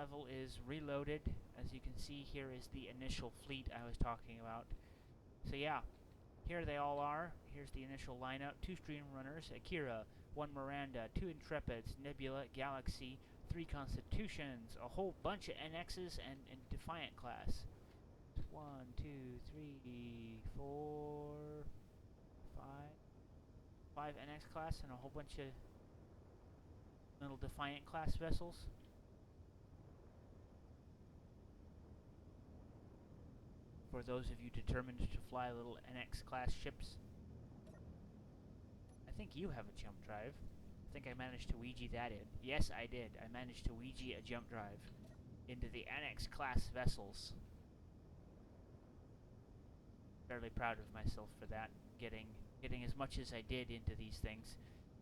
level is reloaded. As you can see, here is the initial fleet I was talking about. So yeah, here they all are. Here's the initial lineup. 2 Stream Runners, Akira, 1 Miranda, 2 Intrepids, Nebula, Galaxy, 3 Constitutions, a whole bunch of NXs and Defiant class. 1, 2, 3, 4, 5. 5 NX class and a whole bunch of little Defiant class vessels. For those of you determined to fly little NX class ships. I think you have a jump drive. I think I managed to Ouija that in. Yes, I did. I managed to Ouija a jump drive into the NX class vessels. Fairly proud of myself for that. Getting as much as I did into these things.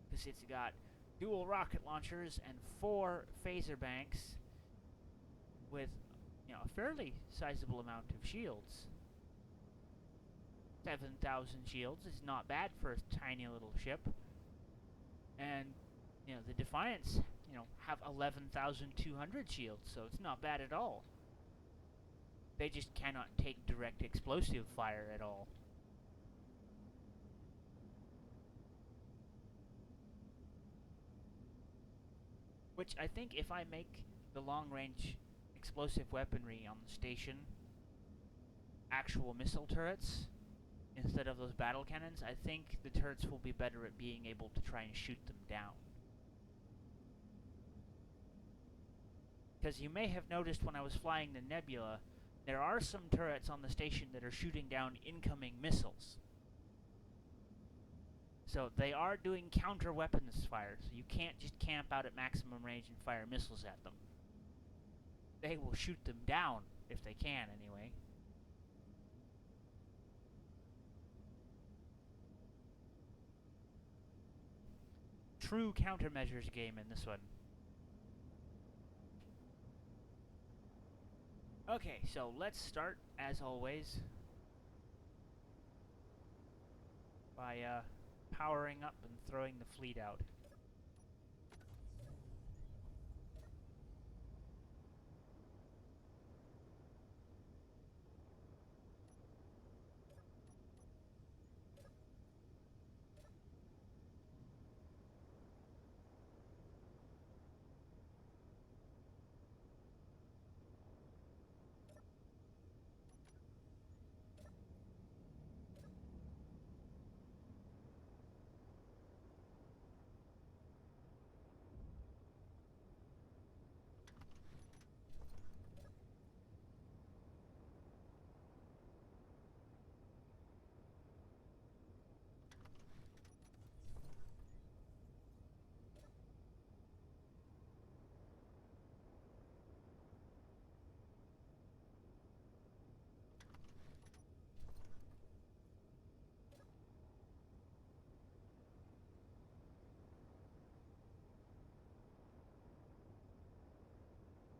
Because it's got dual rocket launchers and 4 phaser banks with, you know, a fairly sizable amount of shields. 7,000 shields is not bad for a tiny little ship. And, you know, the Defiants, you know, have 11,200 shields, so it's not bad at all. They just cannot take direct explosive fire at all. Which I think if I make the long-range explosive weaponry on the station actual missile turrets instead of those battle cannons, I think the turrets will be better at being able to try and shoot them down. Because you may have noticed when I was flying the Nebula, there are some turrets on the station that are shooting down incoming missiles. So they are doing counter weapons fire, so you can't just camp out at maximum range and fire missiles at them. They will shoot them down, if they can anyway. True countermeasures game in this one. Okay, so let's start, as always, by powering up and throwing the fleet out.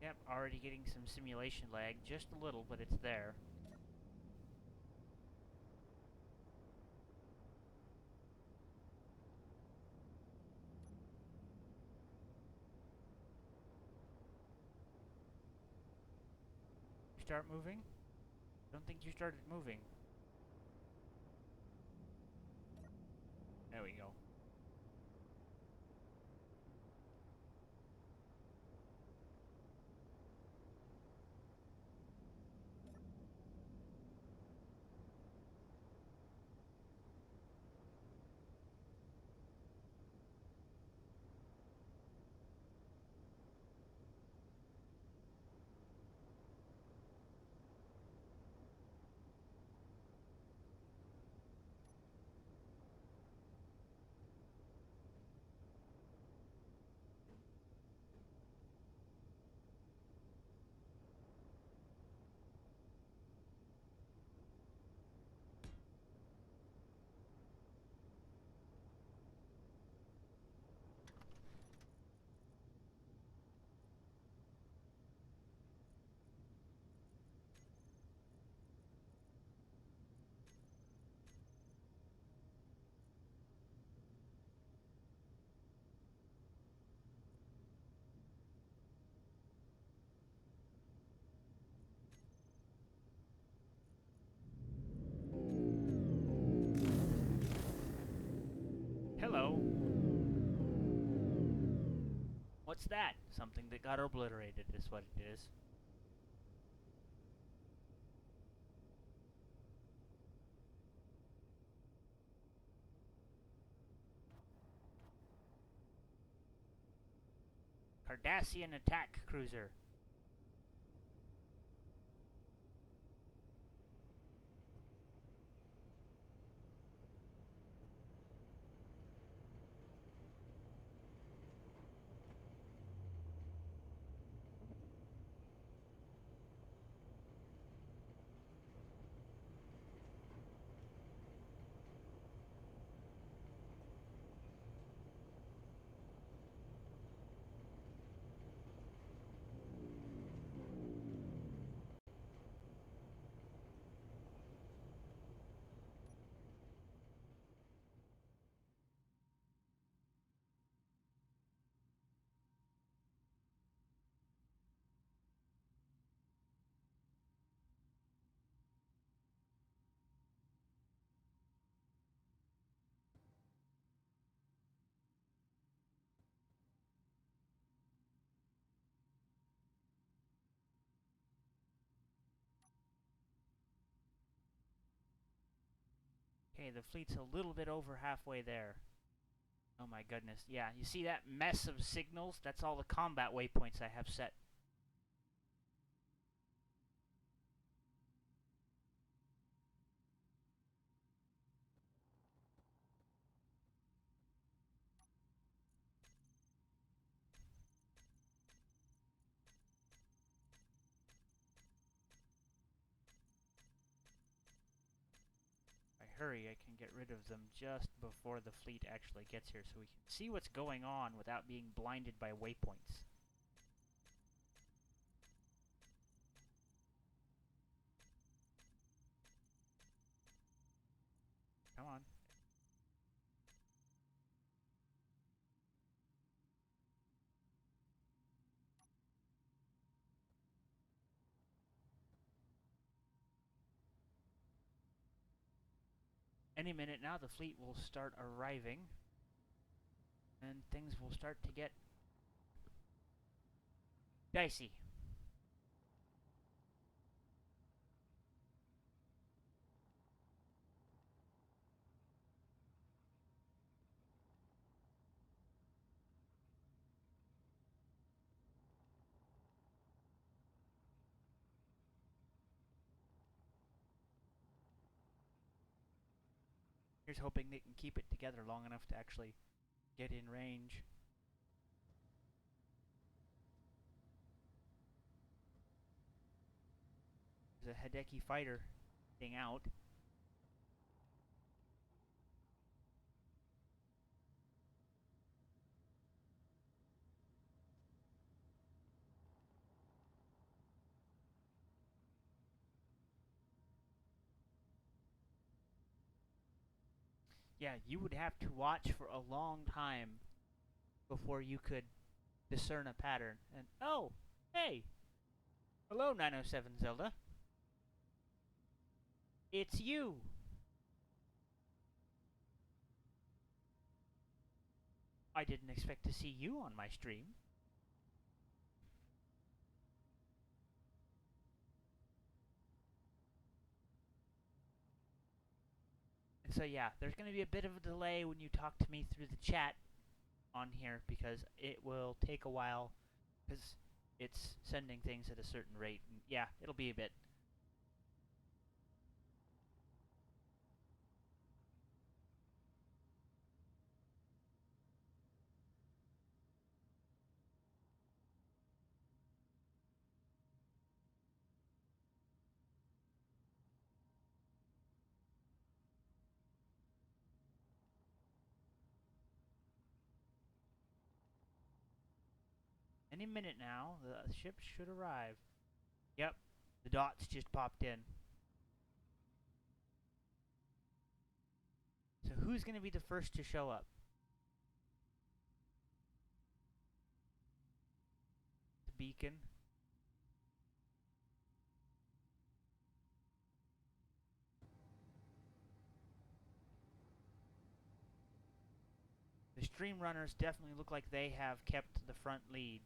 Yep, already getting some simulation lag, just a little, but it's there. You start moving? Don't think you started moving. There we go. What's that? Something that got obliterated is what it is. Cardassian attack cruiser. Okay, the fleet's a little bit over halfway there. Oh my goodness. Yeah, you see that mess of signals? That's all the combat waypoints I have set. If I hurry, I can get rid of them just before the fleet actually gets here so we can see what's going on without being blinded by waypoints. Come on. Any minute now, the fleet will start arriving, and things will start to get dicey. Here's hoping they can keep it together long enough to actually get in range. There's a Hideki fighter thing out. Yeah, you would have to watch for a long time before you could discern a pattern. And oh, hey, hello 907 Zelda. It's you. I didn't expect to see you on my stream. And so yeah, there's going to be a bit of a delay when you talk to me through the chat on here because it will take a while because it's sending things at a certain rate. And yeah, it'll be a bit. Any minute now, the ship should arrive. Yep, the dots just popped in. So who's going to be the first to show up? The beacon. The The stream runners definitely look like they have kept the front lead.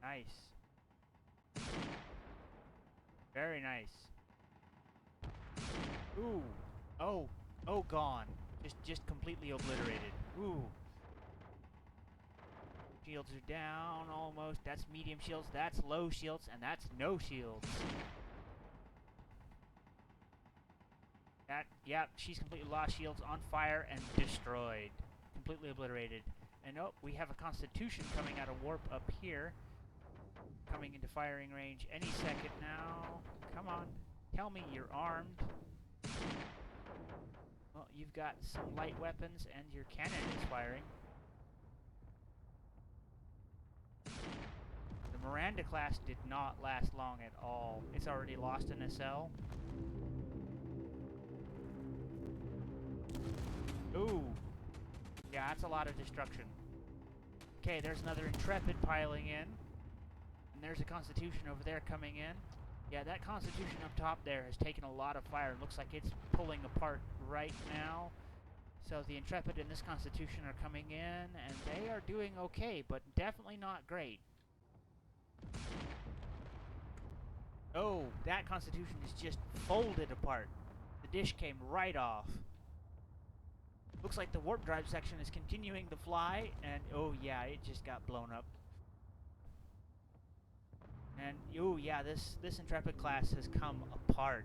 Nice. Very nice. Ooh. Oh. Oh, gone. Just completely obliterated. Ooh. Shields are down almost. That's medium shields. That's low shields. And that's no shields. Yep, she's completely lost shields, on fire, and destroyed. Completely obliterated. And oh, we have a Constitution coming out of warp up here. Coming into firing range any second now. Come on. Tell me you're armed. Well, you've got some light weapons and your cannon is firing. The Miranda class did not last long at all. It's already lost an SL. Ooh. Yeah, that's a lot of destruction. Okay, there's another Intrepid piling in. And there's a Constitution over there coming in. Yeah, that Constitution up top there has taken a lot of fire. It looks like it's pulling apart right now. So the Intrepid and this Constitution are coming in, and they are doing okay, but definitely not great. Oh, that Constitution is just folded apart. The dish came right off. Looks like the warp drive section is continuing to fly, and oh yeah, it just got blown up. And oh yeah, this Intrepid class has come apart.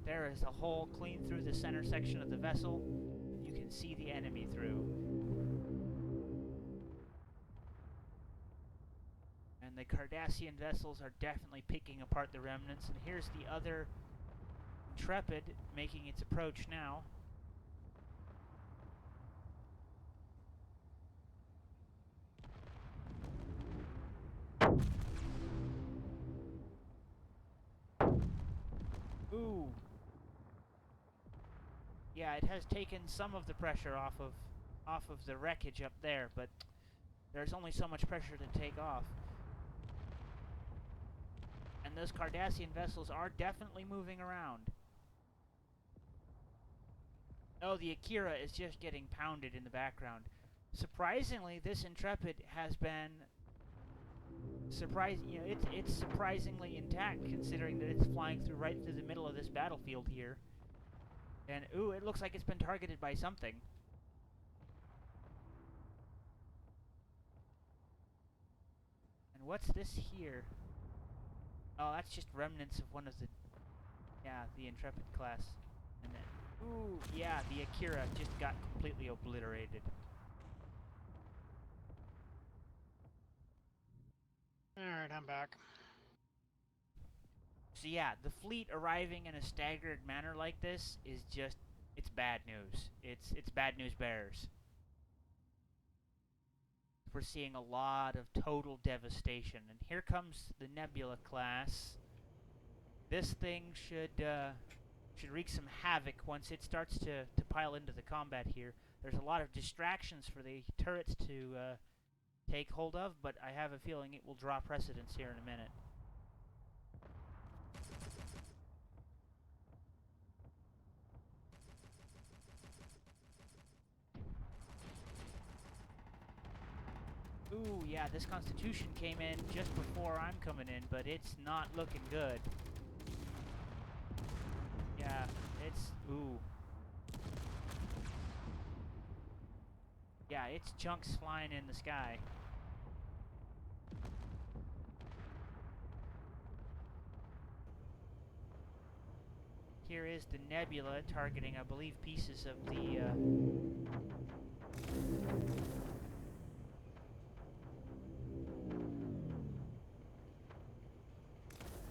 There is a hole clean through the center section of the vessel. You can see the enemy through. And the Cardassian vessels are definitely picking apart the remnants. And here's the other Intrepid making its approach now. Ooh. Yeah, it has taken some of the pressure off of the wreckage up there, but there's only so much pressure to take off. And those Cardassian vessels are definitely moving around. Oh, the Akira is just getting pounded in the background. Surprisingly, this Intrepid has been it's surprisingly intact considering that it's flying right through the middle of this battlefield here. And ooh, it looks like it's been targeted by something. And what's this here? Oh, that's just remnants of one of the the Intrepid class. And then ooh, yeah, the Akira just got completely obliterated. Alright, I'm back. So yeah, the fleet arriving in a staggered manner like this is just, it's bad news. It's bad news bears. We're seeing a lot of total devastation. And here comes the Nebula class. This thing should wreak some havoc once it starts to pile into the combat here. There's a lot of distractions for the turrets to take hold of, but I have a feeling it will draw precedence here in a minute. Ooh, yeah, this Constitution came in just before I'm coming in, but it's not looking good. Yeah, it's... ooh. Yeah, it's chunks flying in the sky. Here is the Nebula targeting, I believe, pieces of the...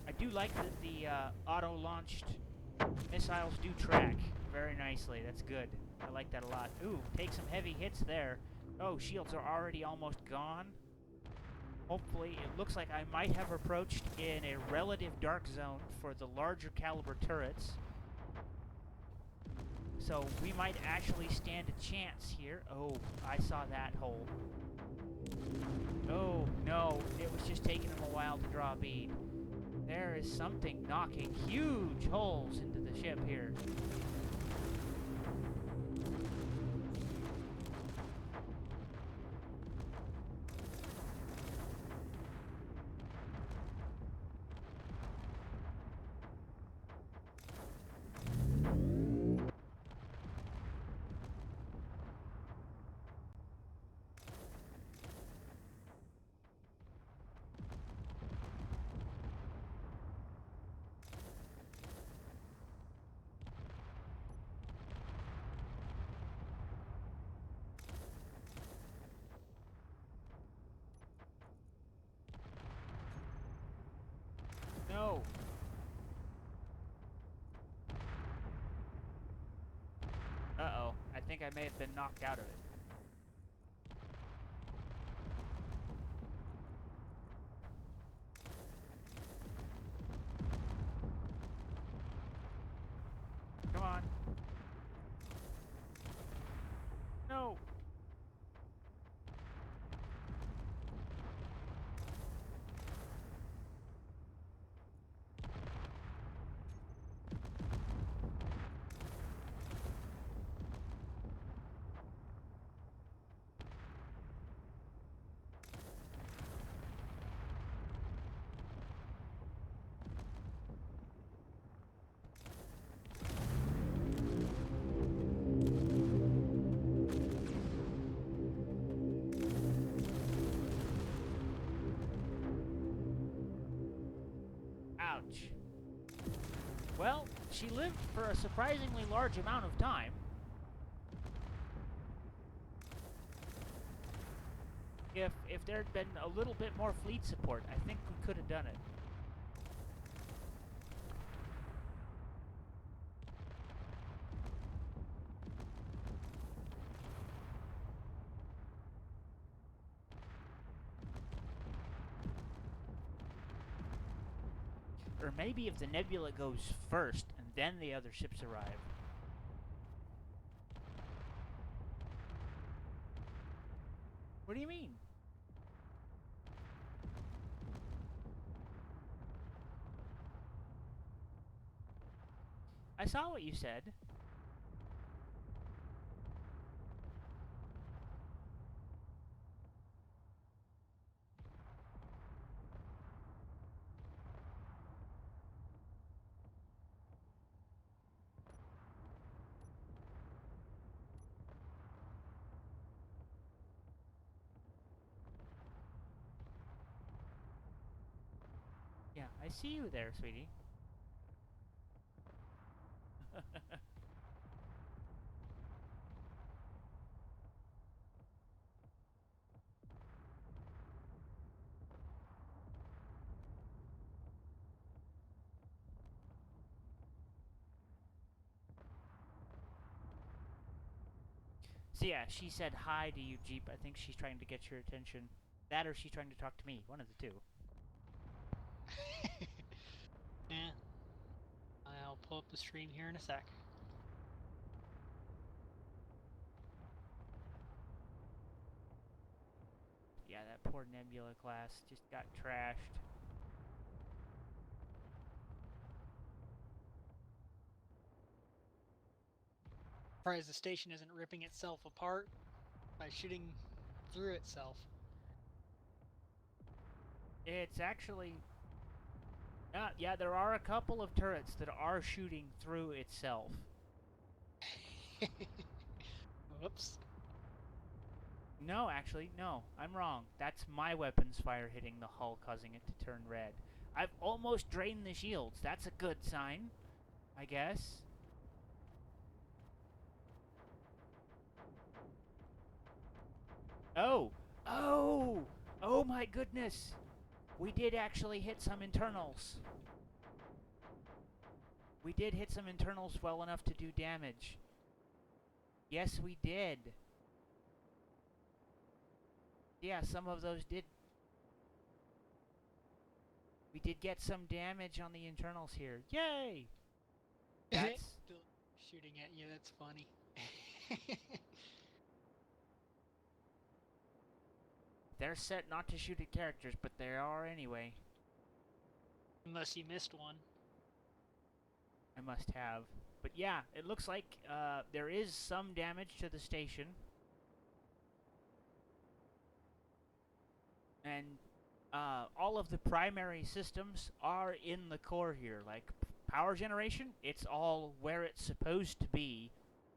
I do like that the auto-launched missiles do track very nicely. That's good. I like that a lot. Ooh, take some heavy hits there. Oh, shields are already almost gone. Hopefully, it looks like I might have approached in a relative dark zone for the larger caliber turrets. So we might actually stand a chance here. Oh, I saw that hole. Oh, no, it was just taking him a while to draw a bead. There is something knocking huge holes into the ship here. No. Uh-oh. I think I may have been knocked out of it. Come on. No. Ouch. Well, she lived for a surprisingly large amount of time. If there'd been a little bit more fleet support, I think we could have done it. Or maybe if the Nebula goes first, and then the other ships arrive. What do you mean? I saw what you said. Yeah, I see you there, sweetie. So yeah, she said hi to you, Jeep. I think she's trying to get your attention. That or she's trying to talk to me. One of the two. Yeah. I'll pull up the stream here in a sec. Yeah, that poor Nebula class just got trashed. Surprised the station isn't ripping itself apart by shooting through itself. It's actually... yeah, there are a couple of turrets that are shooting through itself. Whoops. No, actually, no. I'm wrong. That's my weapons fire hitting the hull, causing it to turn red. I've almost drained the shields. That's a good sign. I guess. Oh! Oh! Oh my goodness! We did actually hit some internals. We did hit some internals well enough to do damage. Yes, we did. Yeah, some of those did. We did get some damage on the internals here. Yay! That's... Still shooting at you, that's funny. They're set not to shoot at characters, but they are anyway. Unless you missed one. I must have. But yeah, it looks like there is some damage to the station. And all of the primary systems are in the core here. Like power generation, it's all where it's supposed to be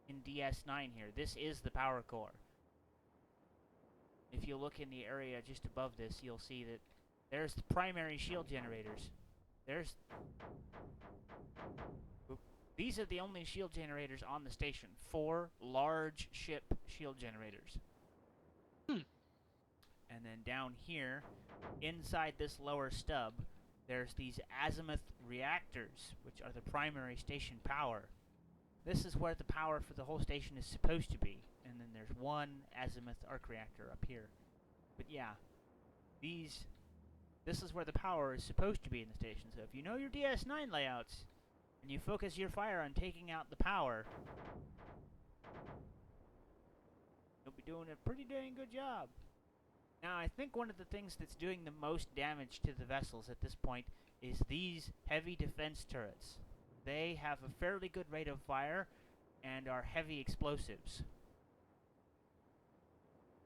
in DS9 here. This is the power core. If you look in the area just above this, you'll see that there's the primary shield generators. There's... These are the only shield generators on the station. 4 large ship shield generators. And then down here, inside this lower stub, there's these azimuth reactors, which are the primary station power. This is where the power for the whole station is supposed to be. And then there's one azimuth arc reactor up here. But yeah, this is where the power is supposed to be in the station. So if you know your DS9 layouts, and you focus your fire on taking out the power, you'll be doing a pretty dang good job. Now, I think one of the things that's doing the most damage to the vessels at this point is these heavy defense turrets. They have a fairly good rate of fire and are heavy explosives.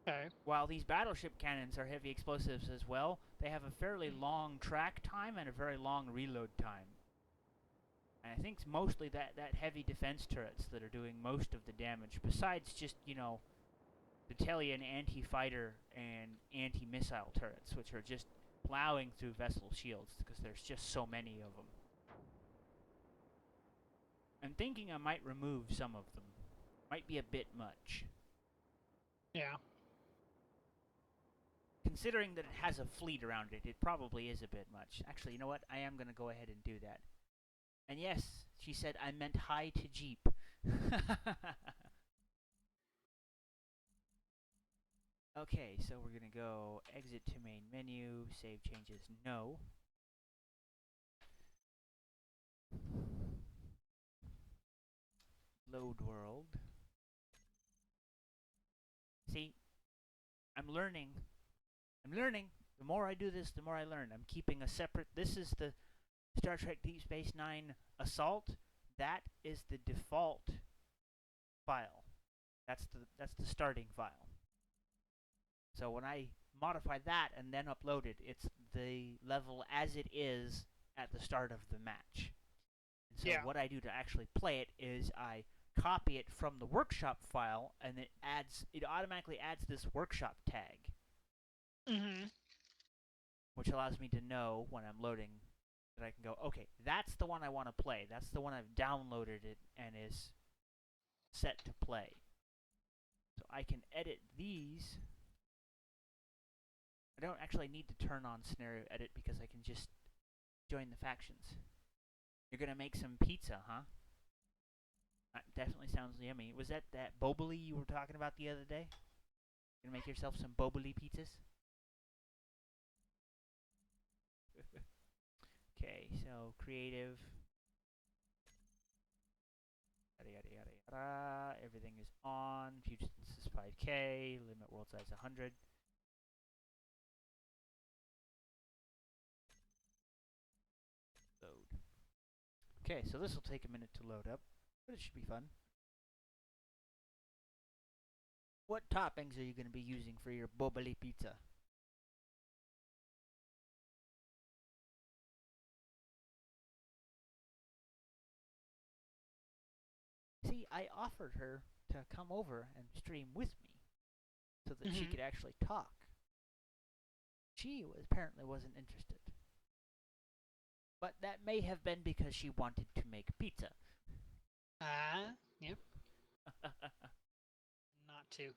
Okay. While these battleship cannons are heavy explosives as well, they have a fairly long track time and a very long reload time. And I think it's mostly that heavy defense turrets that are doing most of the damage, besides just, you know, Battalion anti-fighter and anti-missile turrets, which are just plowing through vessel shields because there's just so many of them. I'm thinking I might remove some of them. Might be a bit much. Yeah. Considering that it has a fleet around it, it probably is a bit much. Actually, you know what? I am going to go ahead and do that. And yes, she said I meant hi to Jeep. Okay, so we're going to go exit to main menu, save changes, no. Load world. See, I'm learning. I'm learning. The more I do this, the more I learn. I'm keeping a separate... This is the Star Trek Deep Space Nine Assault. That is the default file. That's the starting file. So when I modify that and then upload it, it's the level as it is at the start of the match. And so what I do to actually play it is I copy it from the workshop file, and it automatically adds this workshop tag. Which allows me to know when I'm loading that I can go, okay, that's the one I want to play. That's the one I've downloaded it and is set to play. So I can edit these. I don't actually need to turn on scenario edit because I can just join the factions. You're gonna make some pizza, huh? That definitely sounds yummy. Was that boboli you were talking about the other day? Gonna make yourself some boboli pizzas? Okay, so creative. Yada yada yada yada. Everything is on. View distance is 5K. Limit world size 100. Load. Okay, so this will take a minute to load up, but it should be fun. What toppings are you going to be using for your boboli pizza? See, I offered her to come over and stream with me so that she could actually talk. She apparently wasn't interested. But that may have been because she wanted to make pizza. Yep. Not to.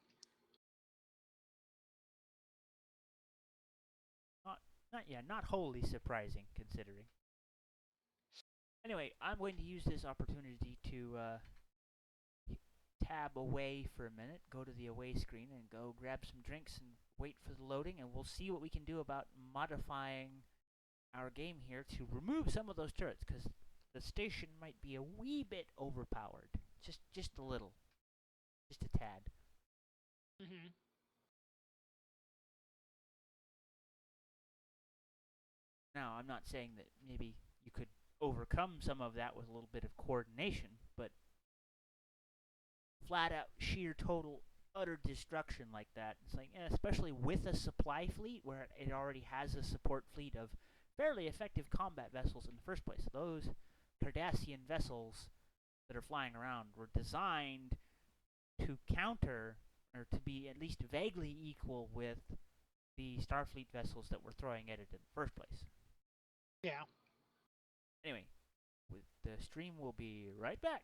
Not wholly surprising considering. Anyway, I'm going to use this opportunity to tab away for a minute, go to the away screen, and go grab some drinks and wait for the loading, and we'll see what we can do about modifying our game here to remove some of those turrets, because the station might be a wee bit overpowered. Just a little. Just a tad. Mm-hmm. Now, I'm not saying that maybe you could overcome some of that with a little bit of coordination, but flat out sheer total utter destruction like that, it's like, especially with a supply fleet where it already has a support fleet of fairly effective combat vessels in the first place. Those Cardassian vessels that are flying around were designed to counter, or to be at least vaguely equal with, the Starfleet vessels that were throwing at it in the first place. Yeah. Anyway, with the stream, we'll be right back.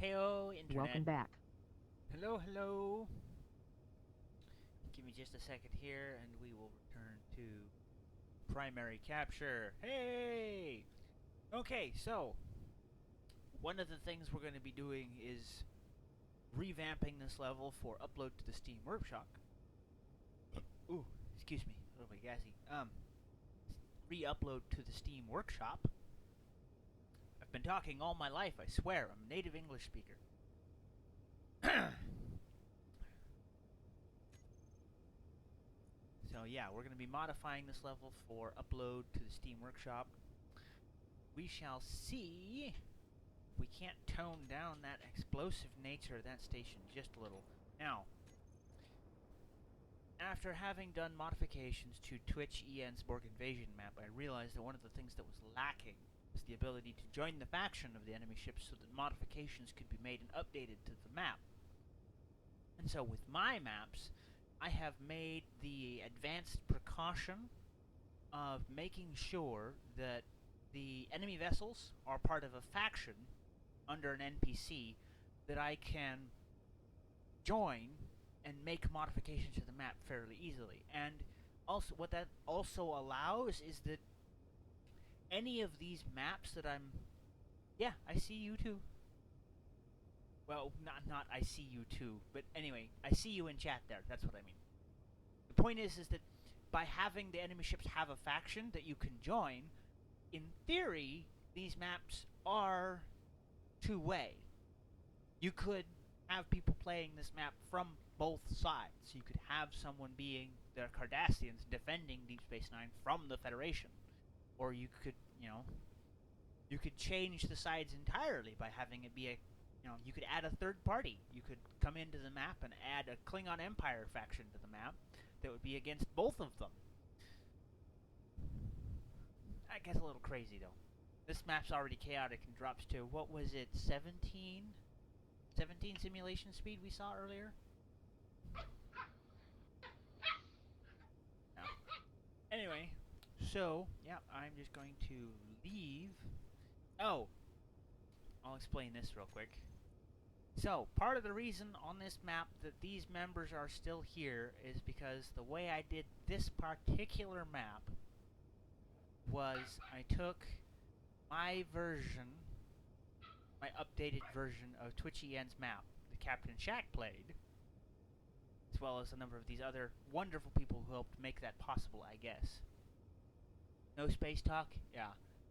Heyo, internet. Welcome back. Hello. Give me just a second here, and we will return to primary capture. Hey! Okay, so one of the things we're going to be doing is revamping this level for upload to the Steam Workshop. Ooh, excuse me, a little bit gassy. Re-upload to the Steam Workshop. I've been talking all my life, I swear. I'm a native English speaker. So yeah, we're going to be modifying this level for upload to the Steam Workshop. We shall see. We can't tone down that explosive nature of that station just a little. Now, after having done modifications to Twitch EN's Borg Invasion map, I realized that one of the things that was lacking was the ability to join the faction of the enemy ships so that modifications could be made and updated to the map. And so with my maps, I have made the advanced precaution of making sure that the enemy vessels are part of a faction under an NPC that I can join and make modifications to the map fairly easily. And also, what that also allows is that any of these maps that I'm... Yeah, I see you too. Well, not I see you too, but anyway, I see you in chat there. That's what I mean. The point is that by having the enemy ships have a faction that you can join, in theory, these maps are two-way. You could have people playing this map from both sides. You could have someone being the Cardassians defending Deep Space Nine from the Federation. Or you could, you could change the sides entirely by having it be a, you could add a third party. You could come into the map and add a Klingon Empire faction to the map that would be against both of them. That gets a little crazy, though. This map's already chaotic and drops to, what was it, 17? 17 simulation speed we saw earlier? No. Anyway, so, yeah, I'm just going to leave. Oh, I'll explain this real quick. So, part of the reason on this map that these members are still here is because the way I did this particular map was I took my version, my updated version of Twitch EN's map that Captain Shack played, as well as a number of these other wonderful people who helped make that possible, I guess. No space talk? Yeah.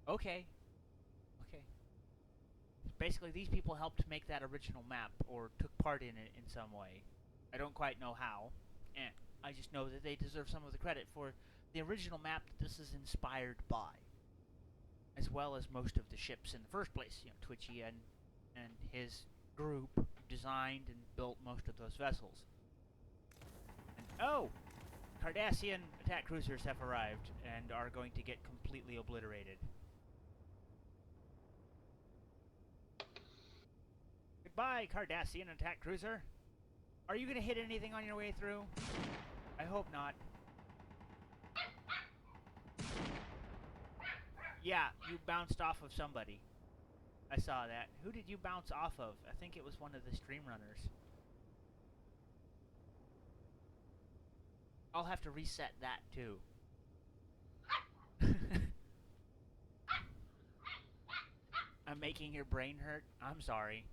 Okay. Okay. Basically, these people helped make that original map, or took part in it in some way. I don't quite know how. I just know that they deserve some of the credit for the original map that this is inspired by, as well as most of the ships in the first place. Twitch EN and his group designed and built most of those vessels. And, oh! Cardassian attack cruisers have arrived and are going to get completely obliterated. Goodbye, Cardassian attack cruiser. Are you going to hit anything on your way through? I hope not. Yeah, you bounced off of somebody. I saw that. Who did you bounce off of? I think it was one of the stream runners. I'll have to reset that too. I'm making your brain hurt? I'm sorry.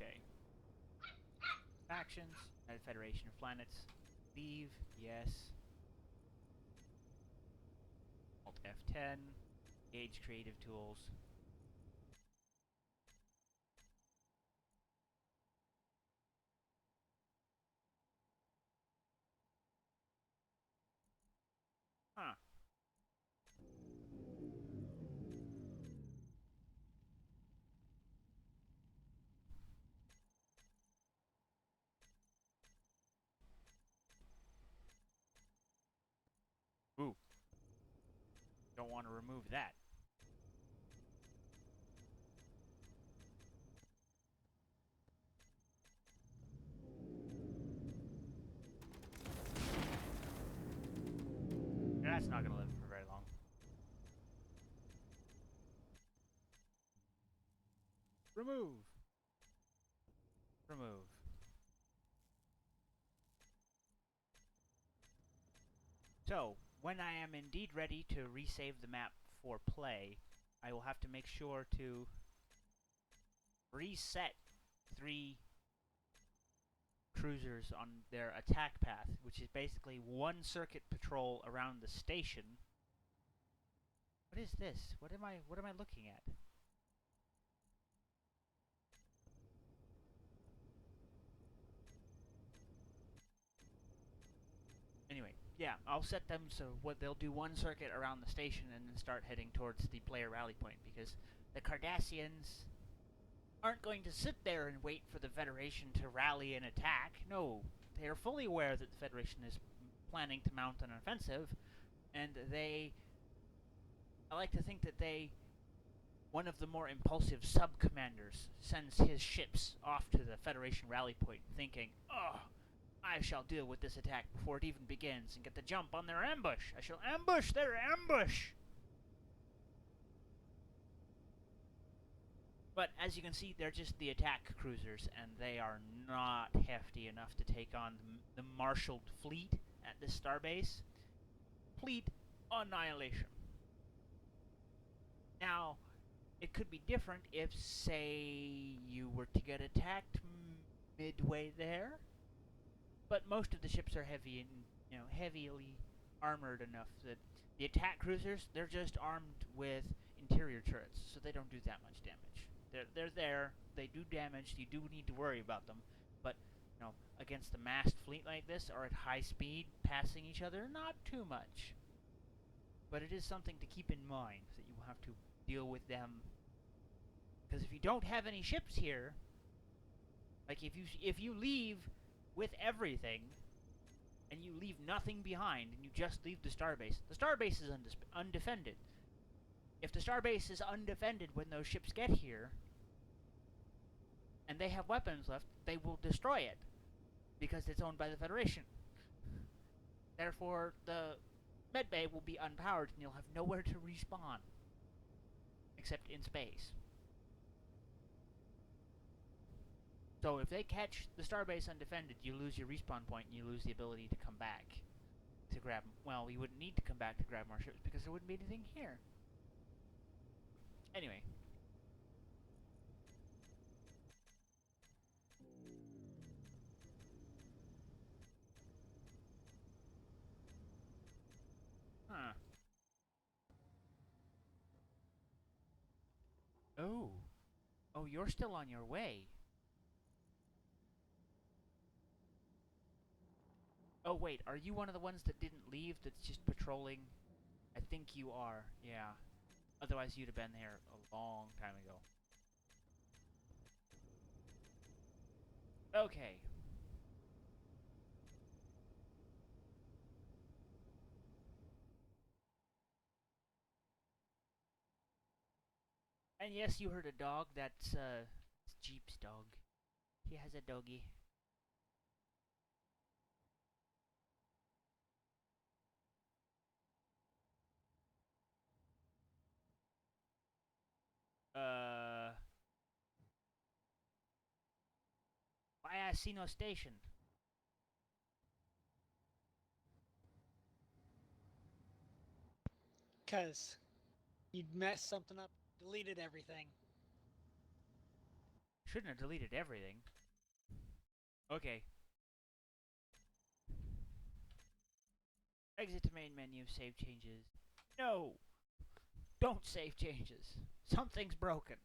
Okay. Factions, United Federation of Planets. Leave, yes. Alt F10. Engage creative tools. Huh. Ooh. Don't want to remove that. That's not going to live for very long. Remove. Remove. So, when I am indeed ready to resave the map for play, I will have to make sure to reset 3 cruisers on their attack path, which is basically one circuit patrol around the station. What is this? What am I looking at? Yeah, I'll set them so what they'll do one circuit around the station and then start heading towards the player rally point because the Cardassians aren't going to sit there and wait for the Federation to rally and attack. No, they are fully aware that the Federation is planning to mount an offensive, and I like to think that one of the more impulsive sub-commanders sends his ships off to the Federation rally point thinking, oh, I shall deal with this attack before it even begins and get the jump on their ambush. I shall ambush their ambush! But as you can see, they're just the attack cruisers, and they are not hefty enough to take on the marshaled fleet at this starbase. Fleet annihilation. Now, it could be different if, say, you were to get attacked midway there. But most of the ships are heavy and heavily armored enough that the attack cruisers, they're just armed with interior turrets, so they don't do that much damage. They're there. They do damage. You do need to worry about them, but against a massed fleet like this or at high speed, passing each other, not too much. But it is something to keep in mind that you will have to deal with them. Because if you don't have any ships here, like if you leave with everything and you leave nothing behind and you just leave the starbase is undefended. If the starbase is undefended when those ships get here and they have weapons left, they will destroy it because it's owned by the Federation. Therefore, the medbay will be unpowered and you'll have nowhere to respawn except in space. So if they catch the starbase undefended, you lose your respawn point and you lose the ability to come back to grab. Well, you wouldn't need to come back to grab more ships because there wouldn't be anything here. Anyway. Huh. Oh. Oh, you're still on your way. Oh, wait, are you one of the ones that didn't leave that's just patrolling? I think you are, yeah. Otherwise, you'd have been there a long time ago. Okay. And yes, you heard a dog. That's Jeep's dog. He has a doggy. Why I see no station? Because you'd messed something up, deleted everything. Shouldn't have deleted everything. Okay. Exit to main menu, save changes. No! Don't save changes. Something's broken.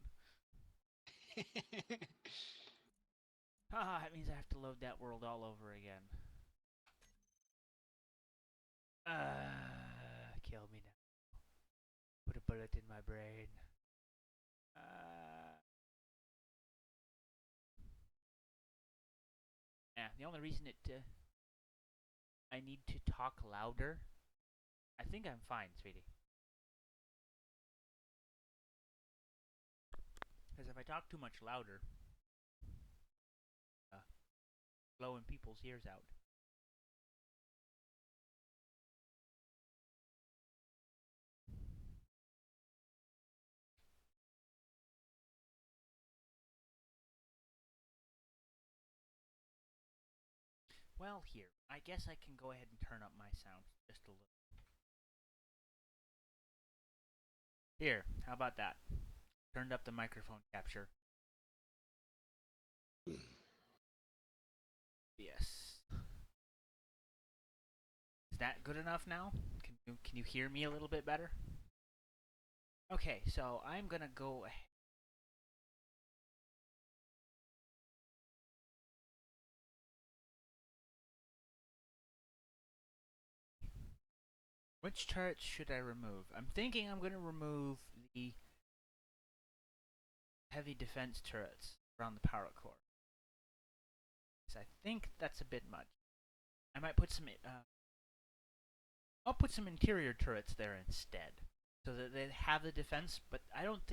Haha, it means I have to load that world all over again. Kill me now. Put a bullet in my brain. Yeah, the only reason I need to talk louder. I think I'm fine, sweetie. Because if I talk too much louder, blowing people's ears out. Well, here, I guess I can go ahead and turn up my sound just a little. Here, how about that? Turned up the microphone capture. Yes. Is that good enough now? Can you hear me a little bit better? Okay, so I'm gonna go ahead. Which turrets should I remove? I'm thinking I'm going to remove the heavy defense turrets around the power core. So I think that's a bit much. I might put some... I'll put some interior turrets there instead, so that they have the defense, but I don't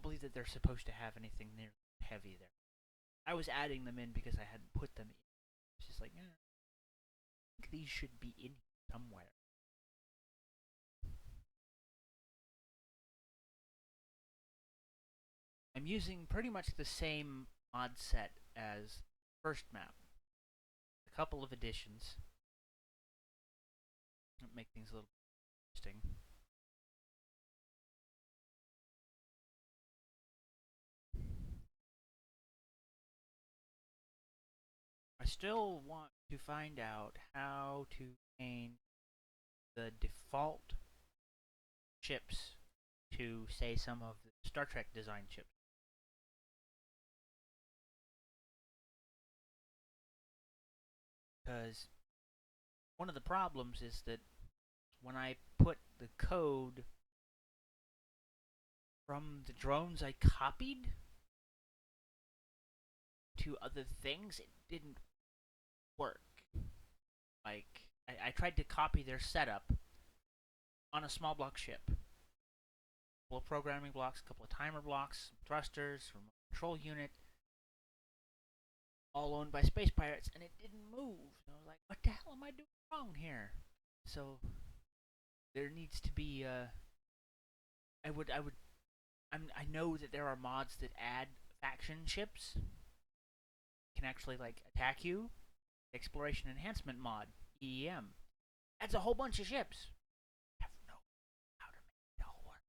believe that they're supposed to have anything near heavy there. I was adding them in because I hadn't put them in. It's just like, I think these should be in somewhere. I'm using pretty much the same mod set as first map. A couple of additions that make things a little interesting. I still want to find out how to change the default chips to, say, some of the Star Trek design chips. Because one of the problems is that when I put the code from the drones I copied to other things, it didn't work. Like, I tried to copy their setup on a small block ship. A couple of programming blocks, a couple of timer blocks, some thrusters, remote control unit, all owned by space pirates, and it didn't move. And I was like, what the hell am I doing wrong here? So there needs to be I know that there are mods that add faction ships, can actually like attack you. Exploration Enhancement mod, EEM, adds a whole bunch of ships. I have no idea how to make it all work.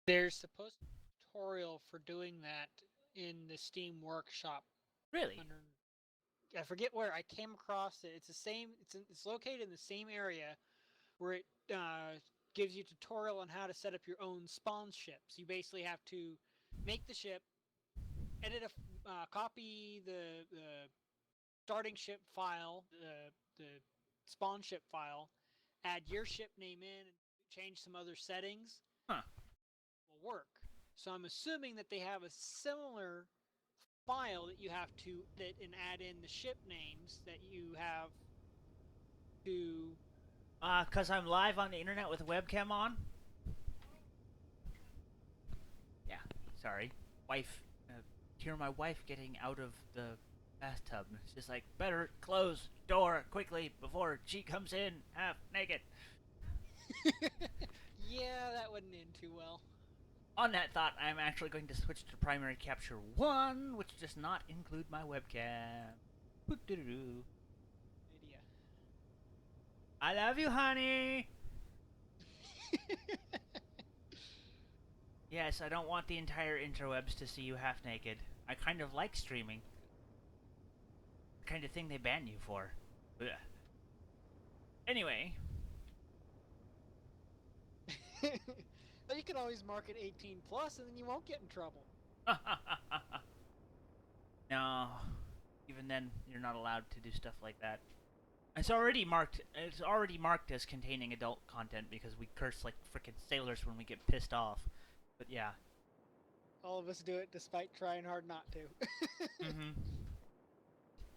There's supposed to be a tutorial for doing that in the Steam Workshop. Really? I forget where I came across it. It's the same. It's located in the same area where it gives you a tutorial on how to set up your own spawn ships. You basically have to make the ship, edit copy the starting ship file, the spawn ship file, add your ship name in, and change some other settings. Huh. Will work. So I'm assuming that they have a similar file that you have to edit and add in the ship names that you have to. Cause I'm live on the internet with a webcam on. Yeah, sorry, wife. Hear my wife getting out of the bathtub. It's just like, better close door quickly before she comes in half naked. Yeah, that wouldn't end too well. On that thought, I'm actually going to switch to primary capture 1, which does not include my webcam. Boo-doo-doo-doo. Lydia. I love you, honey! Yes, I don't want the entire interwebs to see you half naked. I kind of like streaming. The kind of thing they ban you for. Ugh. Anyway. Well, you can always mark it 18 plus, and then you won't get in trouble. No. Even then, you're not allowed to do stuff like that. It's already marked as containing adult content because we curse like frickin' sailors when we get pissed off. But yeah. All of us do it despite trying hard not to. Mm-hmm.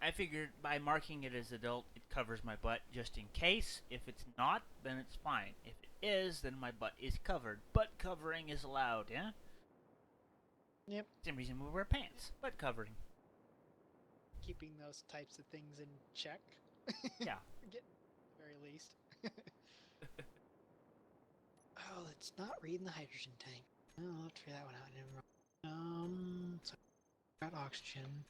I figured by marking it as adult, it covers my butt just in case. If it's not, then it's fine. If it is, then my butt is covered. Butt covering is allowed, yeah? Yep. Same reason we wear pants. Butt covering. Keeping those types of things in check. Yeah. At the very least. Oh, let's not read in the hydrogen tank. Oh, I'll try that one out. So got oxygen.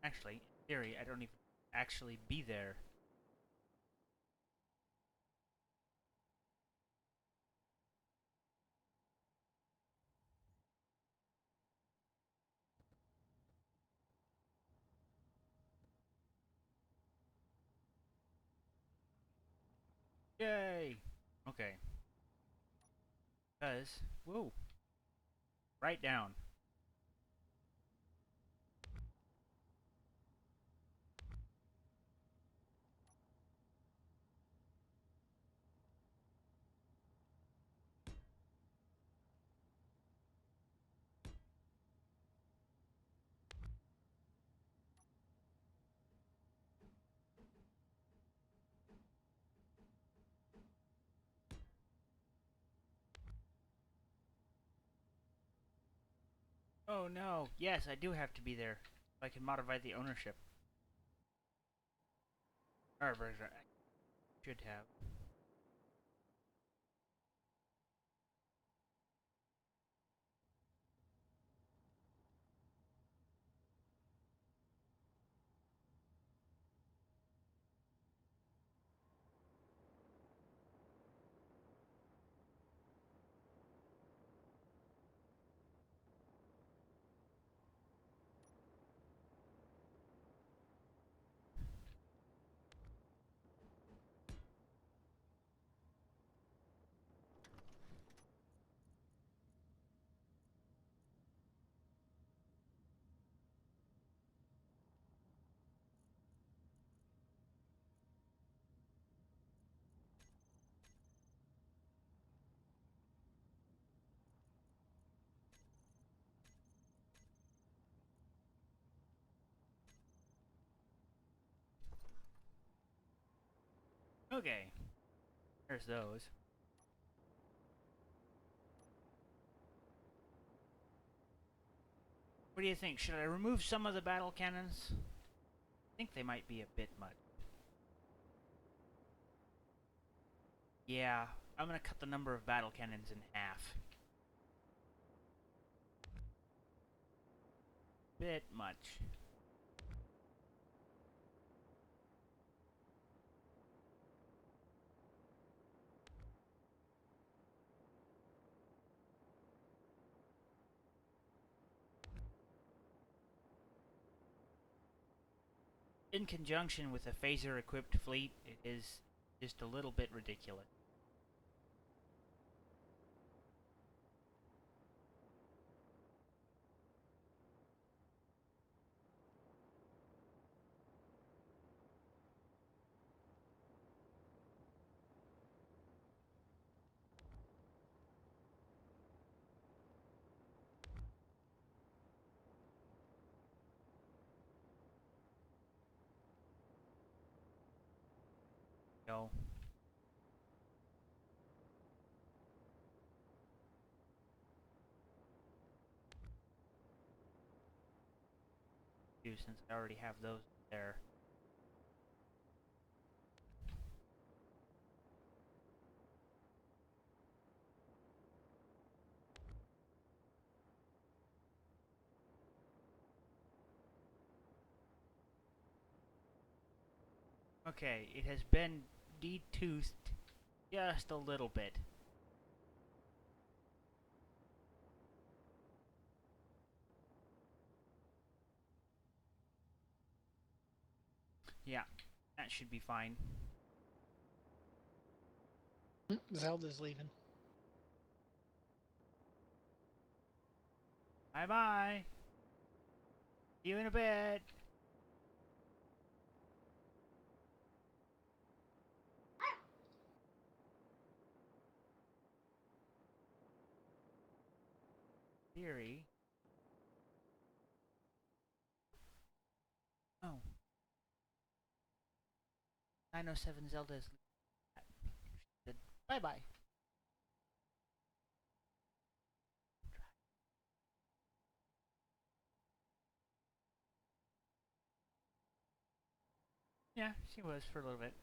Actually, in theory, I don't even actually be there. Yay! Okay. Because, whoa, right down. Oh no, yes, I do have to be there. I can modify the ownership. Or, I should have. Okay, there's those. What do you think? Should I remove some of the battle cannons? I think they might be a bit much. Yeah, I'm gonna cut the number of battle cannons in half. Bit much. In conjunction with a phaser-equipped fleet, it is just a little bit ridiculous. So, since I already have those there. Okay, it has been detoothed just a little bit. Yeah, that should be fine. Zelda's leaving. Bye-bye. See you in a bit. Theory. Oh. 907 Zelda is leaving. Bye-bye. Yeah, she was for a little bit.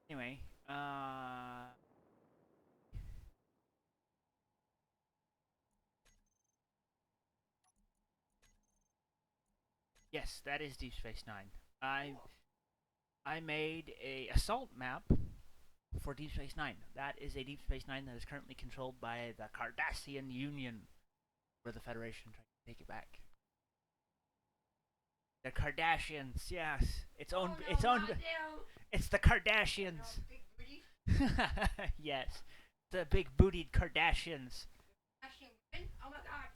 Anyway, yes, that is Deep Space Nine. I I made a assault map for Deep Space Nine. That is a Deep Space Nine that is currently controlled by the Cardassian Union, where the Federation tried to take it back. The Kardashians, yes, it's the Kardashians. Yes, the big bootied Kardashians. Oh my god.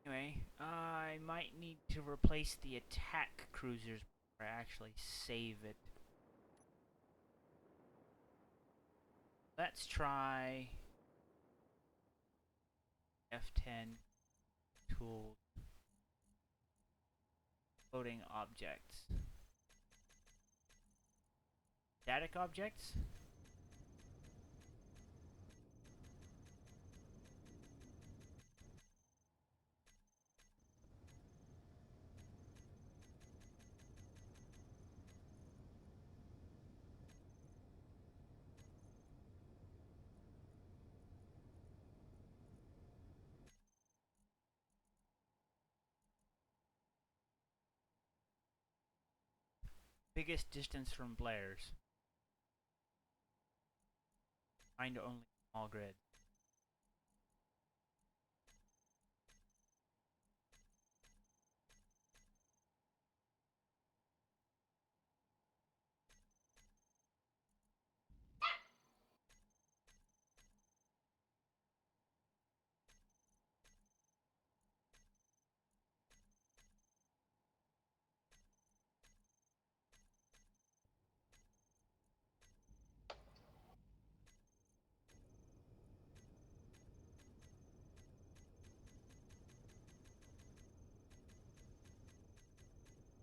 Anyway, I might need to replace the attack cruisers before I actually save it. Let's try F10 tools, floating objects, static objects. Biggest distance from Blair's. Find only small grid.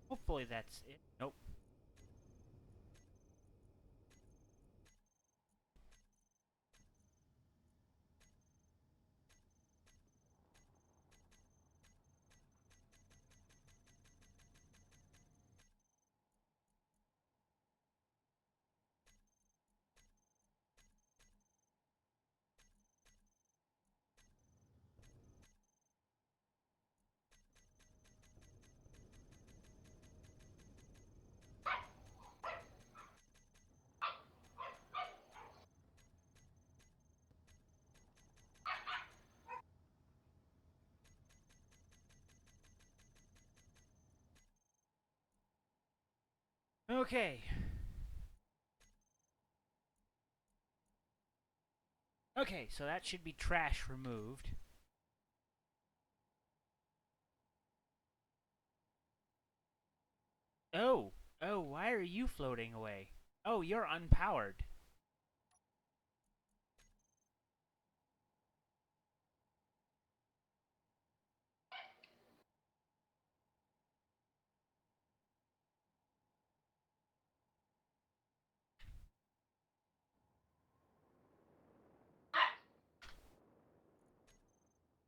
Hopefully that's it. Nope. Okay. Okay, so that should be trash removed. Oh, oh, why are you floating away? Oh, you're unpowered.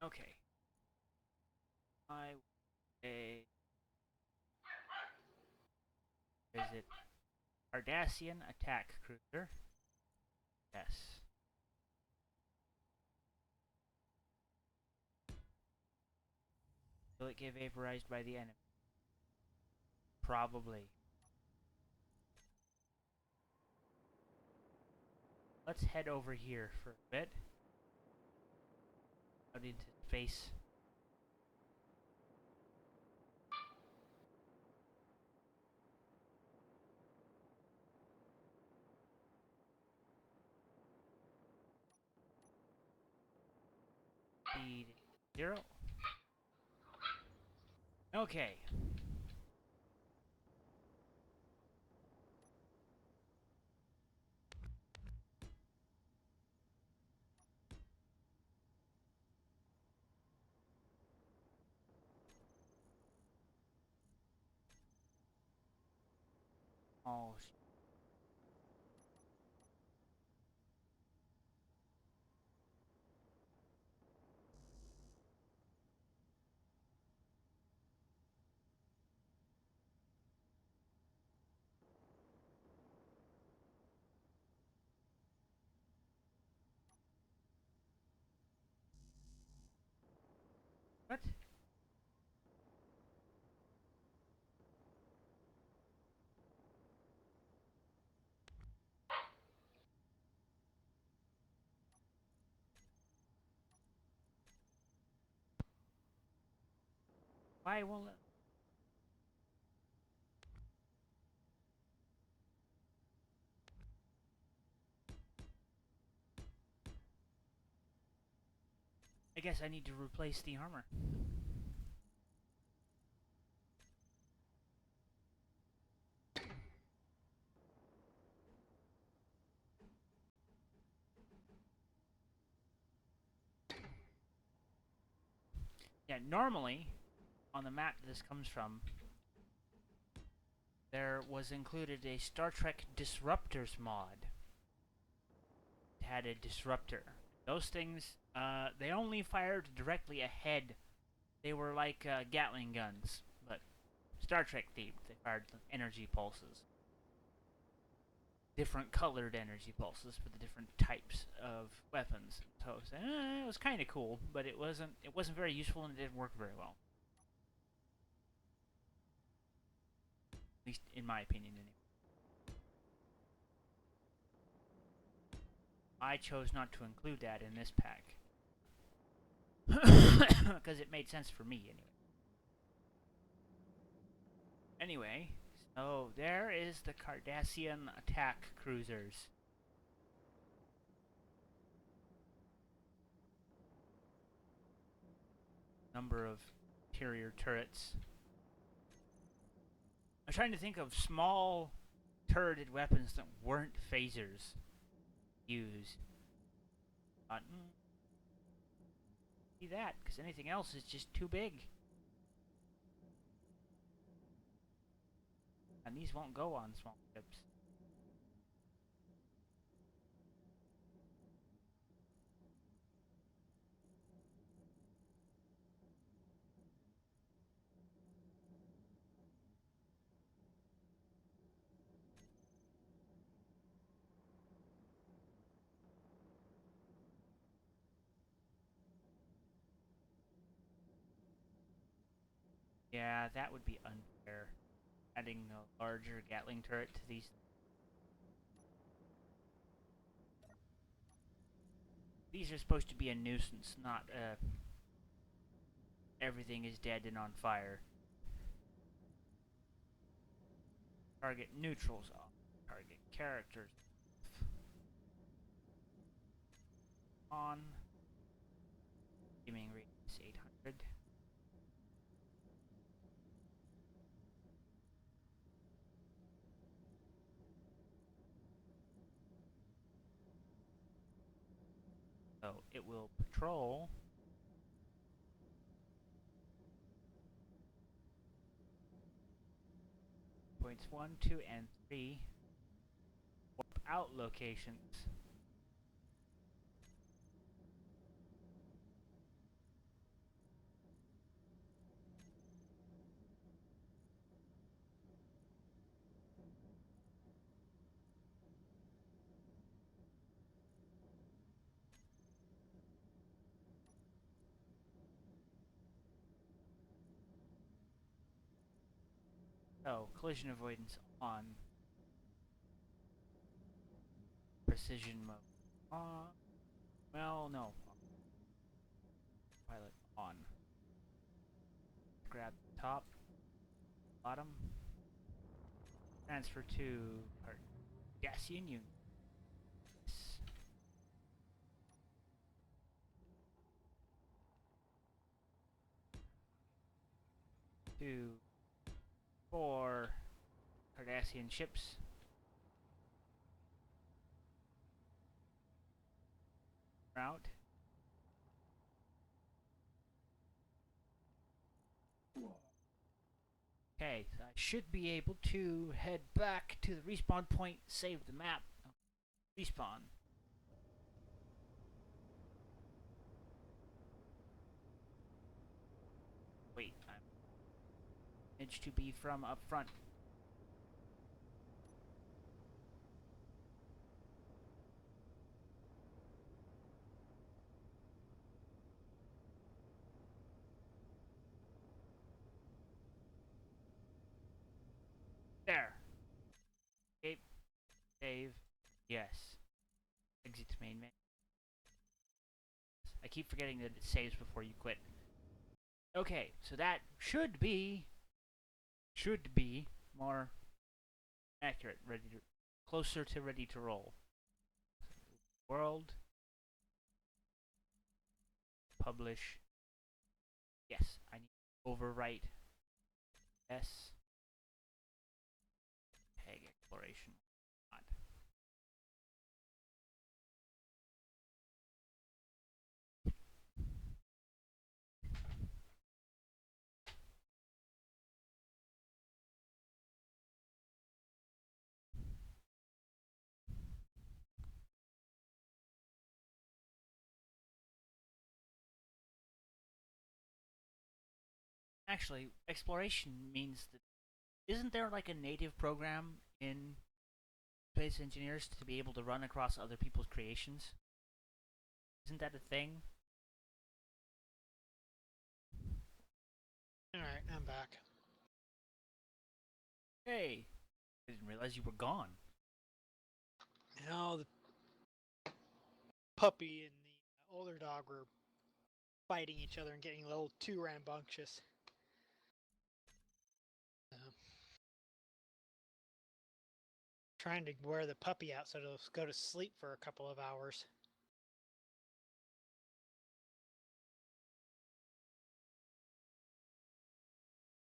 Okay. I a visit Cardassian attack cruiser. Yes. Will it get vaporized by the enemy? Probably. Let's head over here for a bit. Out into space. Speed 0. Okay. Oh, What? Why won't it? I guess I need to replace the armor. Yeah, normally, on the map this comes from, there was included a Star Trek Disruptors mod. It had a disruptor. Those things, they only fired directly ahead. They were like Gatling guns, but Star Trek themed. They fired energy pulses. Different colored energy pulses for the different types of weapons. So it was kind of cool, but it wasn't very useful and it didn't work very well. At least in my opinion, anyway. I chose not to include that in this pack because it made sense for me anyway. Anyway, so there is the Cardassian attack cruisers. Number of interior turrets. I'm trying to think of small turreted weapons that weren't phasers use. See that, because anything else is just too big. And these won't go on small ships. Yeah, that would be unfair. Adding a larger Gatling turret to these. These are supposed to be a nuisance, not everything is dead and on fire. Target neutrals off. Target characters on. Aiming radius 800. So it will patrol points 1, 2, and 3. Warp out locations. So collision avoidance on. Precision mode on. Well, no. Pilot on. Grab the top, bottom. Transfer to Cardassian unit. Two, 4 Cardassian ships. Route. Okay, so I should be able to head back to the respawn point, save the map, respawn. Wait, I'm managed to be from up front. Escape. Save. Yes. Exit main menu. I keep forgetting that it saves before you quit. Okay, so that should be more accurate, closer to ready to roll. World. Publish. Yes, I need to overwrite. Yes. Peg exploration. Not. Actually, exploration means that isn't there like a native program in Space Engineers to be able to run across other people's creations? Isn't that a thing? Alright, I'm back. Hey, I didn't realize you were gone. Now the puppy and the older dog were fighting each other and getting a little too rambunctious. Trying to wear the puppy out so it'll go to sleep for a couple of hours.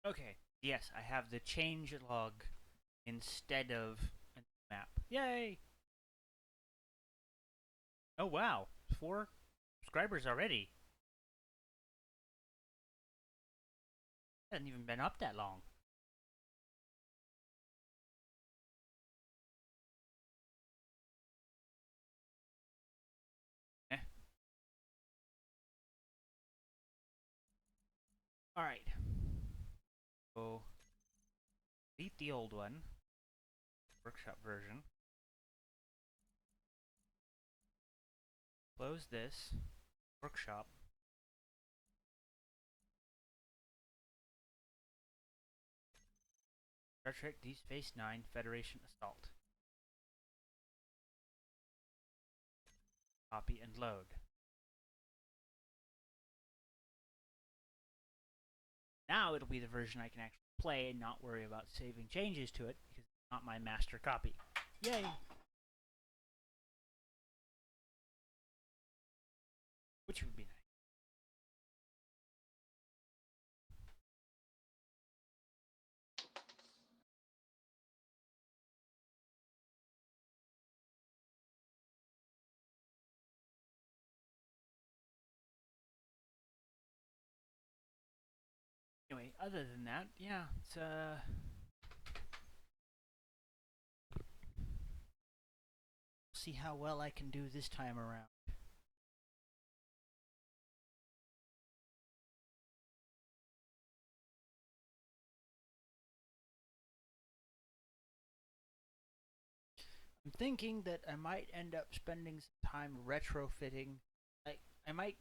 Okay, yes, I have the change log instead of a map. Yay! Oh wow, 4 subscribers already. Hasn't even been up that long. Eh. Alright. So, delete the old one. Workshop version. Close this. Workshop. Star Trek DS9 Federation Assault. Copy and load. Now it'll be the version I can actually play and not worry about saving changes to it because it's not my master copy. Yay! Which would be nice. Anyway, other than that, yeah, it's see how well I can do this time around. I'm thinking that I might end up spending some time retrofitting. I might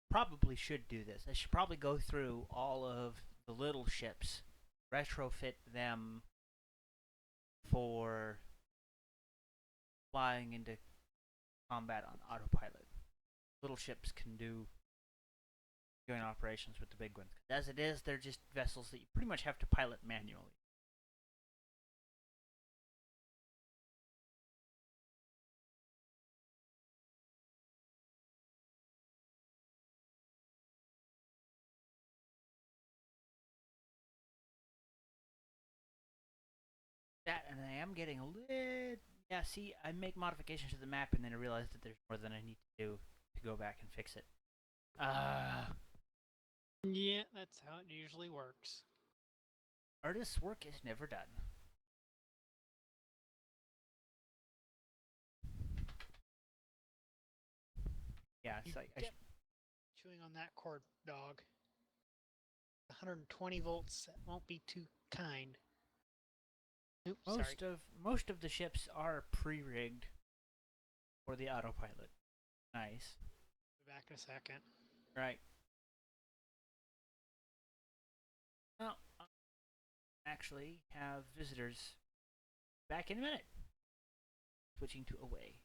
probably should do this. I should probably go through all of the little ships, retrofit them for flying into combat on autopilot. Little ships can do joint operations with the big ones. As it is, they're just vessels that you pretty much have to pilot manually. That, and I am getting a little. Yeah, see, I make modifications to the map and then I realize that there's more than I need to do to go back and fix it. Yeah, that's how it usually works. Artist's work is never done. Yeah, it's like chewing on that cord, dog. 120 volts. That won't be too kind. Oops, most of the ships are pre-rigged for the autopilot. Nice. Be back in a second. Right. Well, actually have visitors Back in a minute. Switching to away.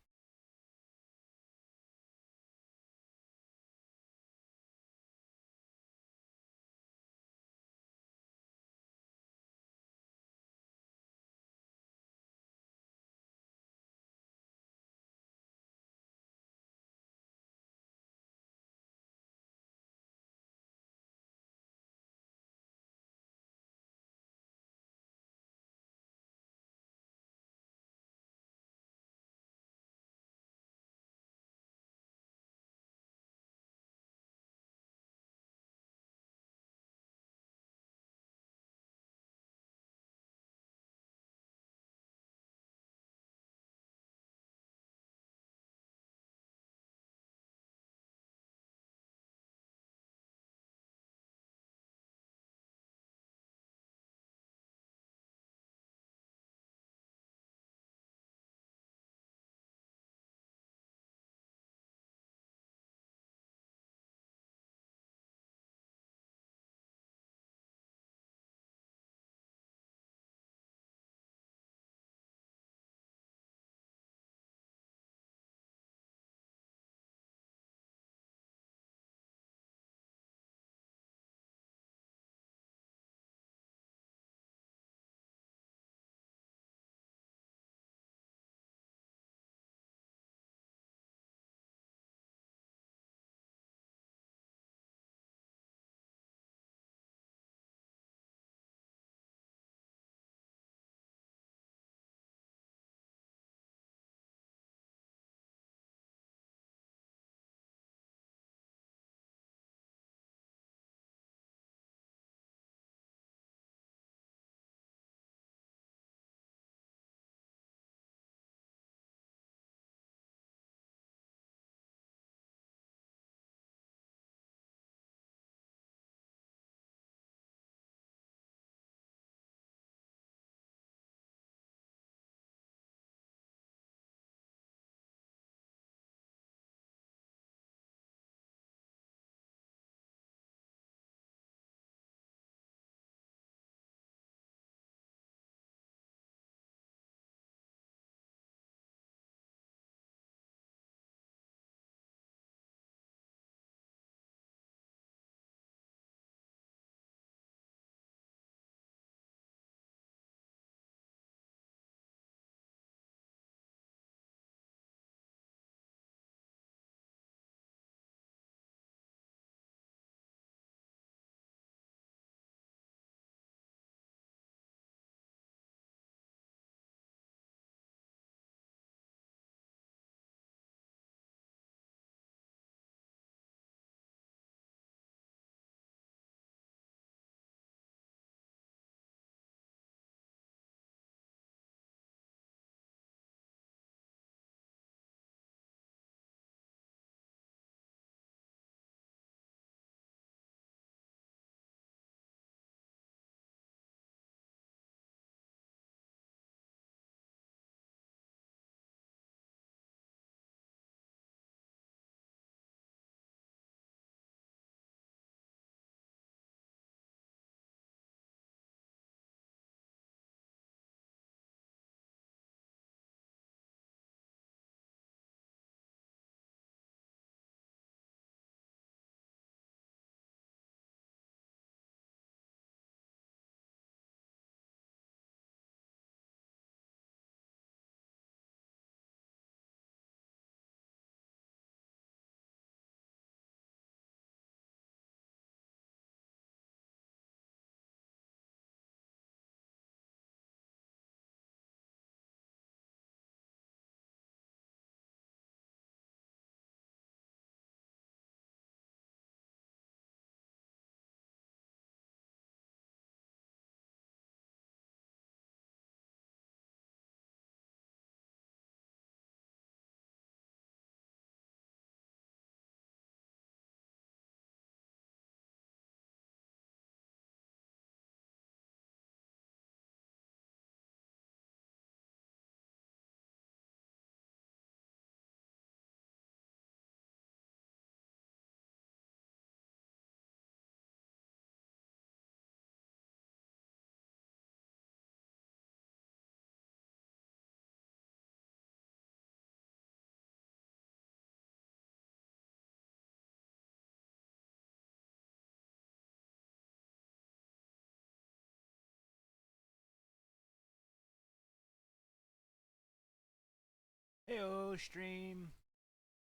Heyo, stream.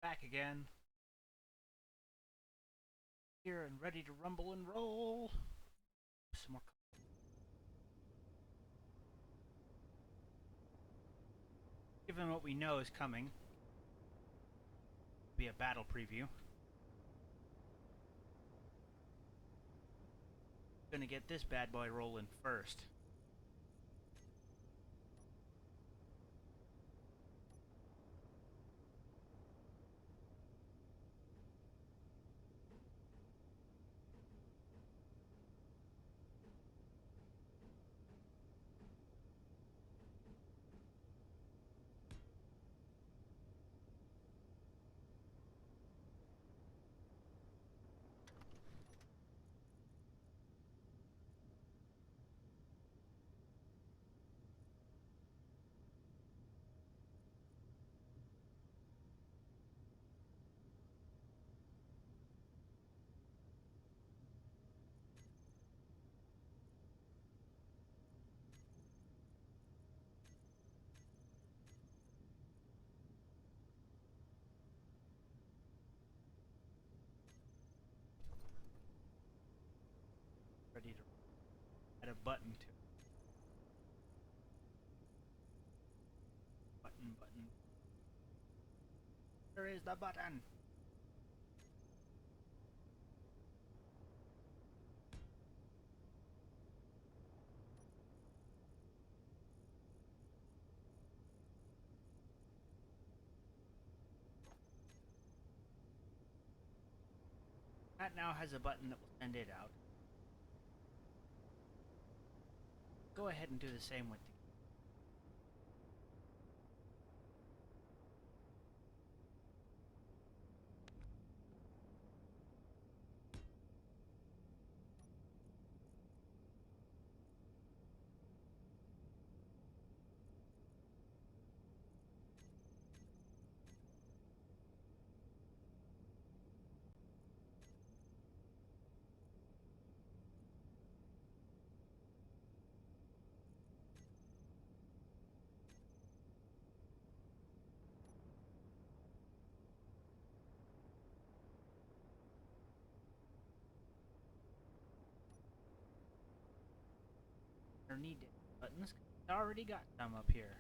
Back again. Here and ready to rumble and roll. Some more. Given what we know is coming, be a battle preview. Gonna get this bad boy rolling first. Ready to add a button to it. Button. There is the button. That now has a button that will send it out. Go ahead and do the same with the need buttons. I already got some up here.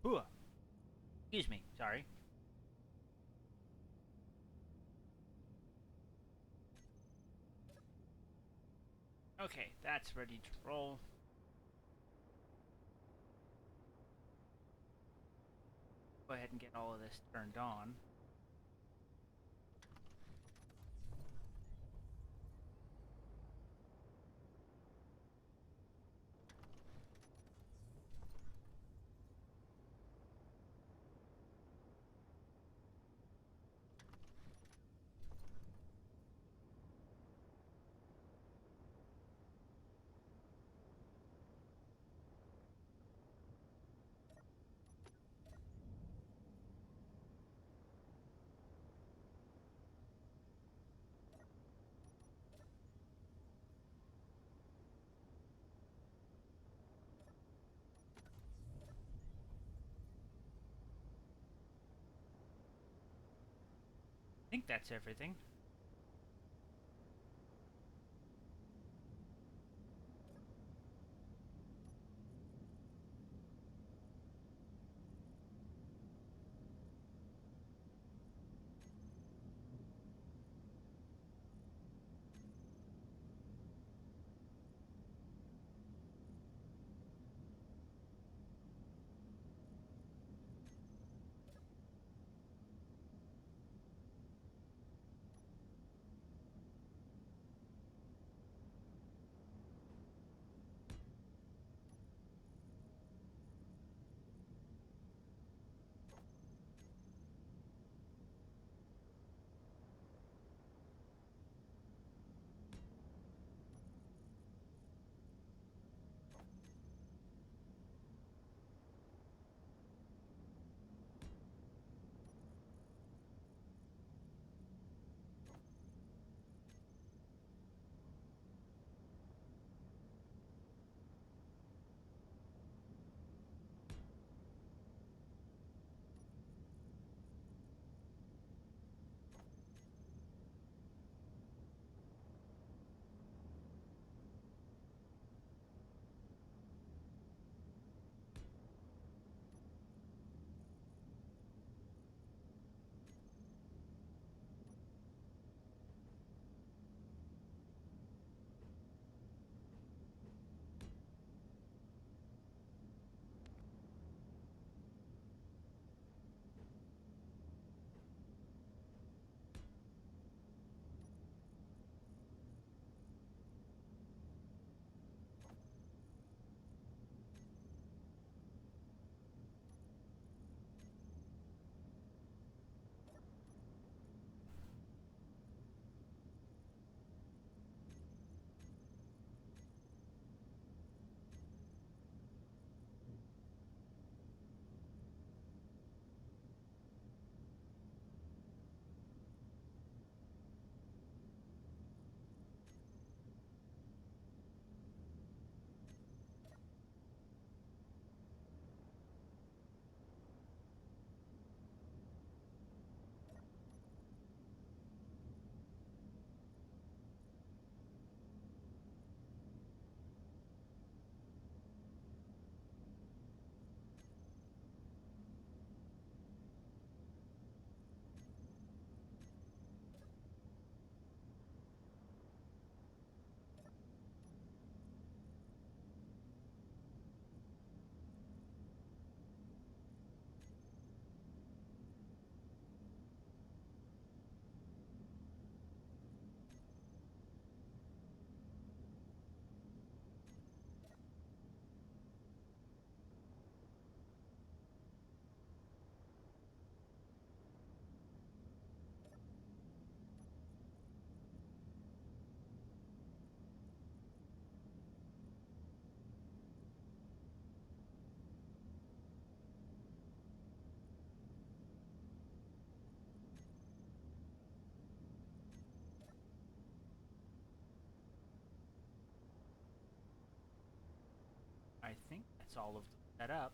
Ooh. Excuse me, sorry. Okay, that's ready to roll. Go ahead and get all of this turned on. I think that's everything. I think that's all of them set up.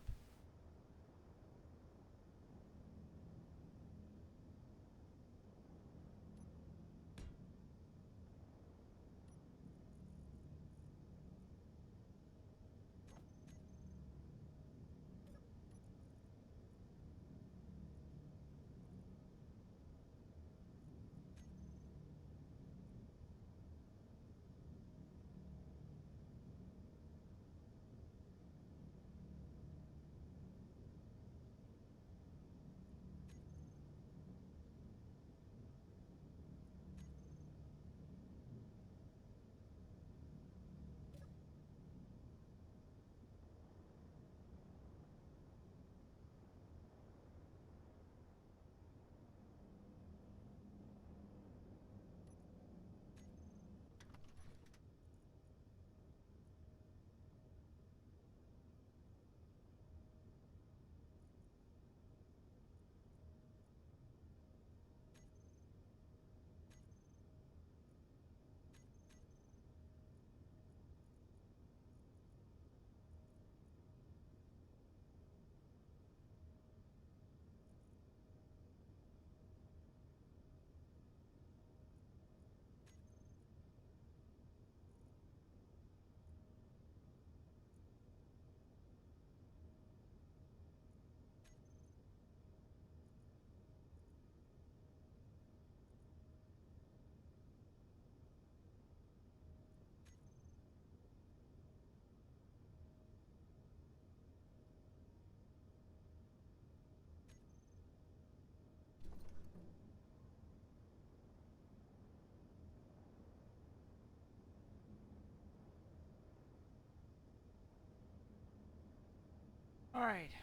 Alright. I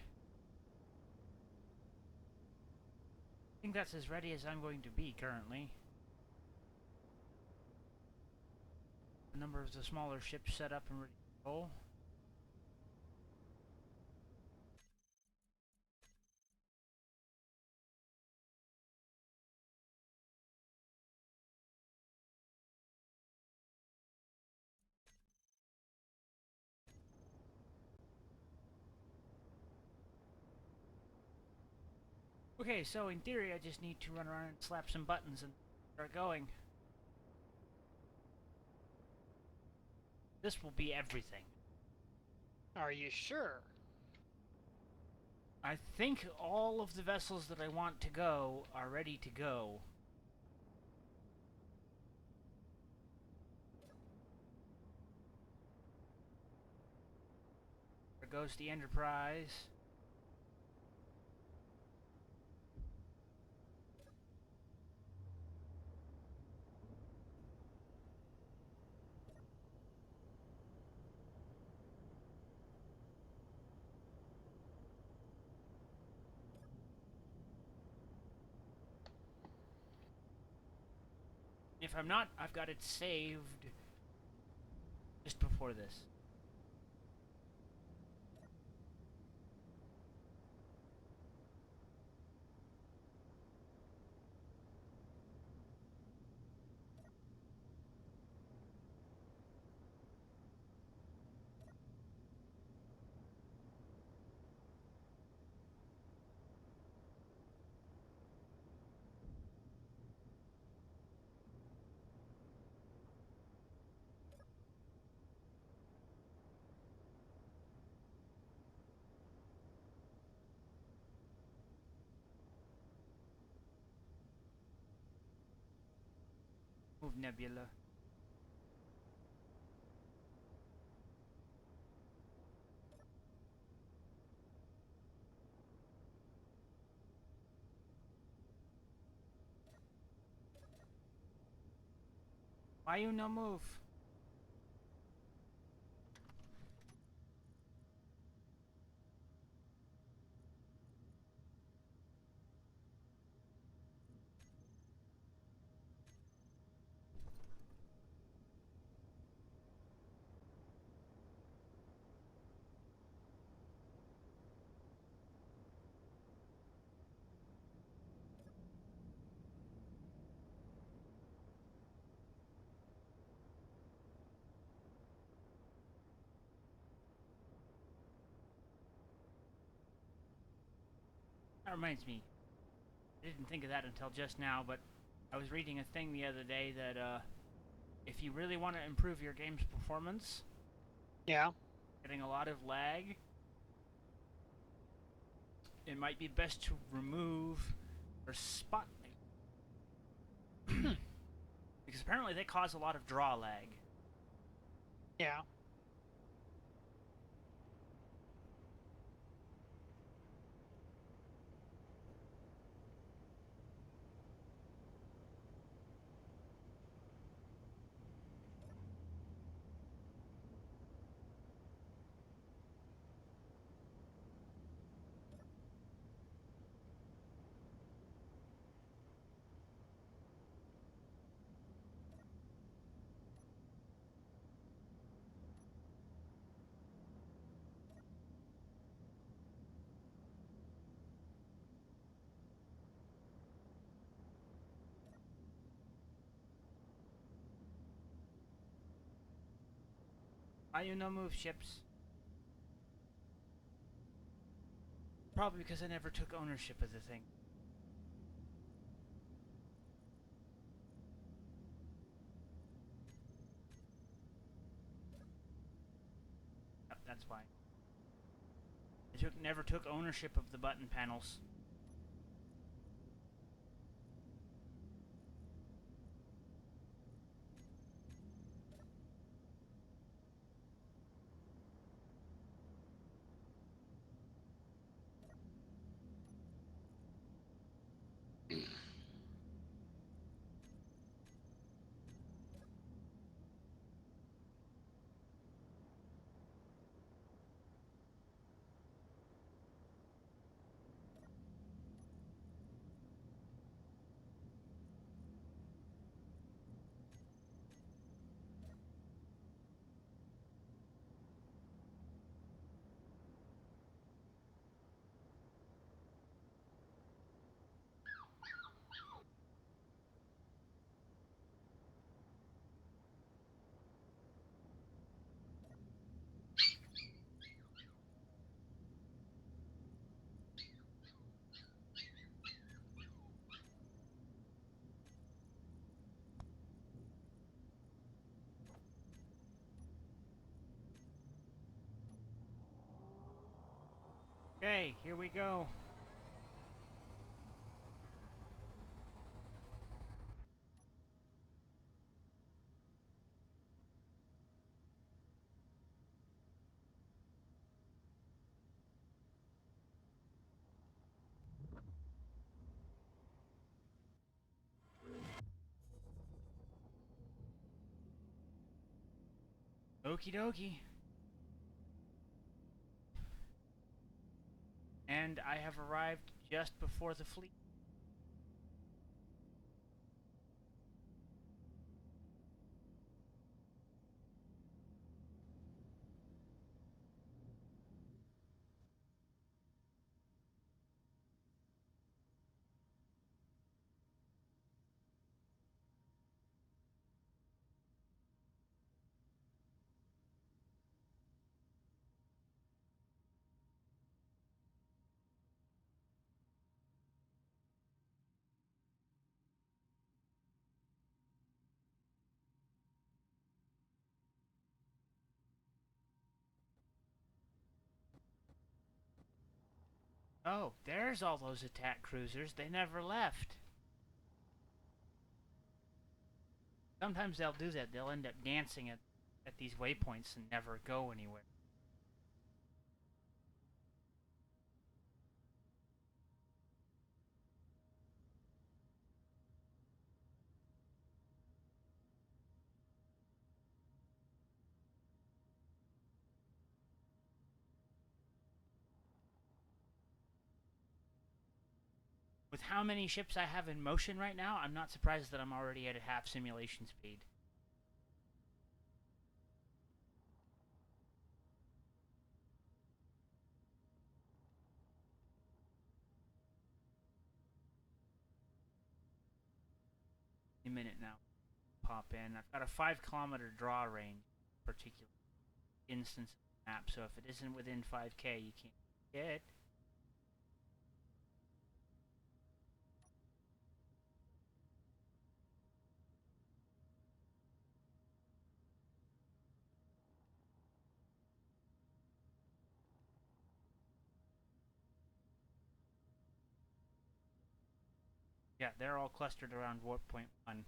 think that's as ready as I'm going to be currently. A number of the smaller ships set up and ready to roll. Okay, so in theory I just need to run around and slap some buttons and start going. This will be everything. Are you sure? I think all of the vessels that I want to go are ready to go. There goes the Enterprise. If I'm not, I've got it saved just before this. Move Nebula. Why you no move? That reminds me, I didn't think of that until just now, but I was reading a thing the other day that if you really want to improve your game's performance, Yeah. getting a lot of lag, it might be best to remove or spot because apparently they cause a lot of draw lag. Yeah. Why you no move ships? Probably because I never took ownership of the thing. Yep, that's why. I never took ownership of the button panels. Okay, here we go. Okie dokie. And I have arrived just before the fleet. Oh, there's all those attack cruisers. They never left. Sometimes they'll do that. They'll end up dancing at these waypoints and never go anywhere. With how many ships I have in motion right now, I'm not surprised that I'm already at a half simulation speed. A minute now. Pop in. I've got a 5 kilometer draw range, particular instance of the map, so if it isn't within 5k, you can't get it. Yeah, they're all clustered around warp point 1.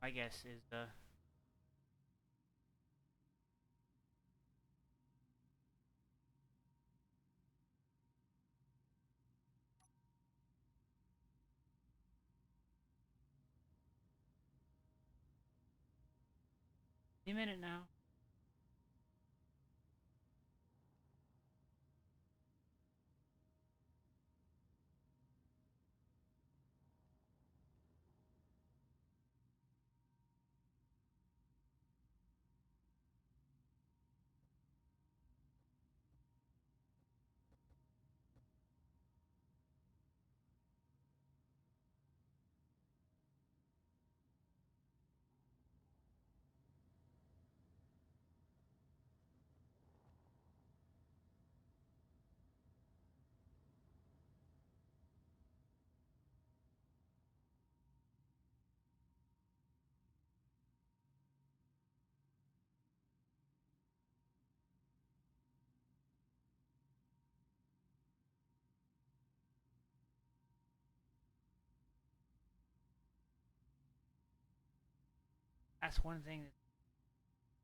My guess is the... A minute now. That's one thing that's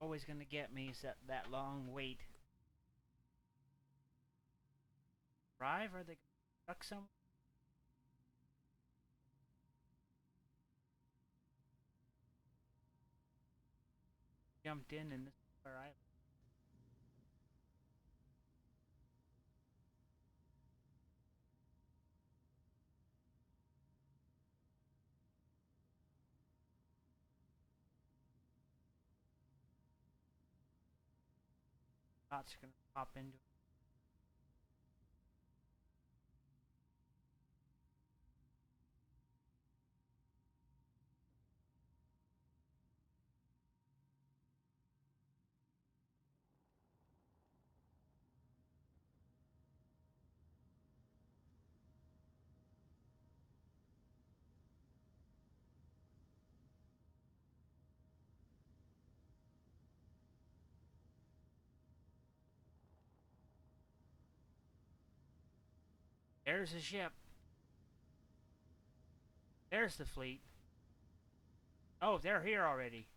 always going to get me is that long wait. Arrive? Are they stuck somewhere? Jumped in and this is where I... Thoughts going to pop into... There's a ship. There's the fleet. Oh, they're here already.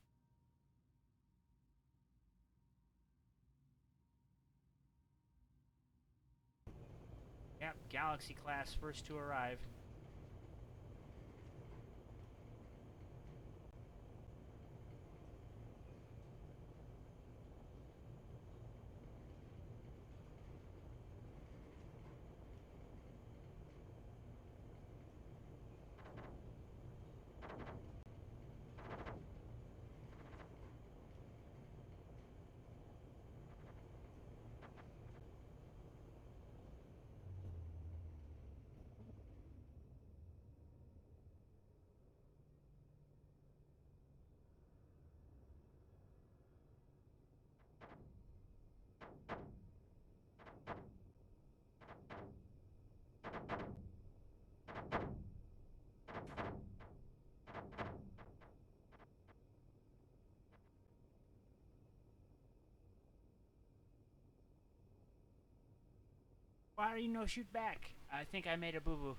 Yep, Galaxy class first to arrive. Why do you no shoot back? I think I made a boo-boo.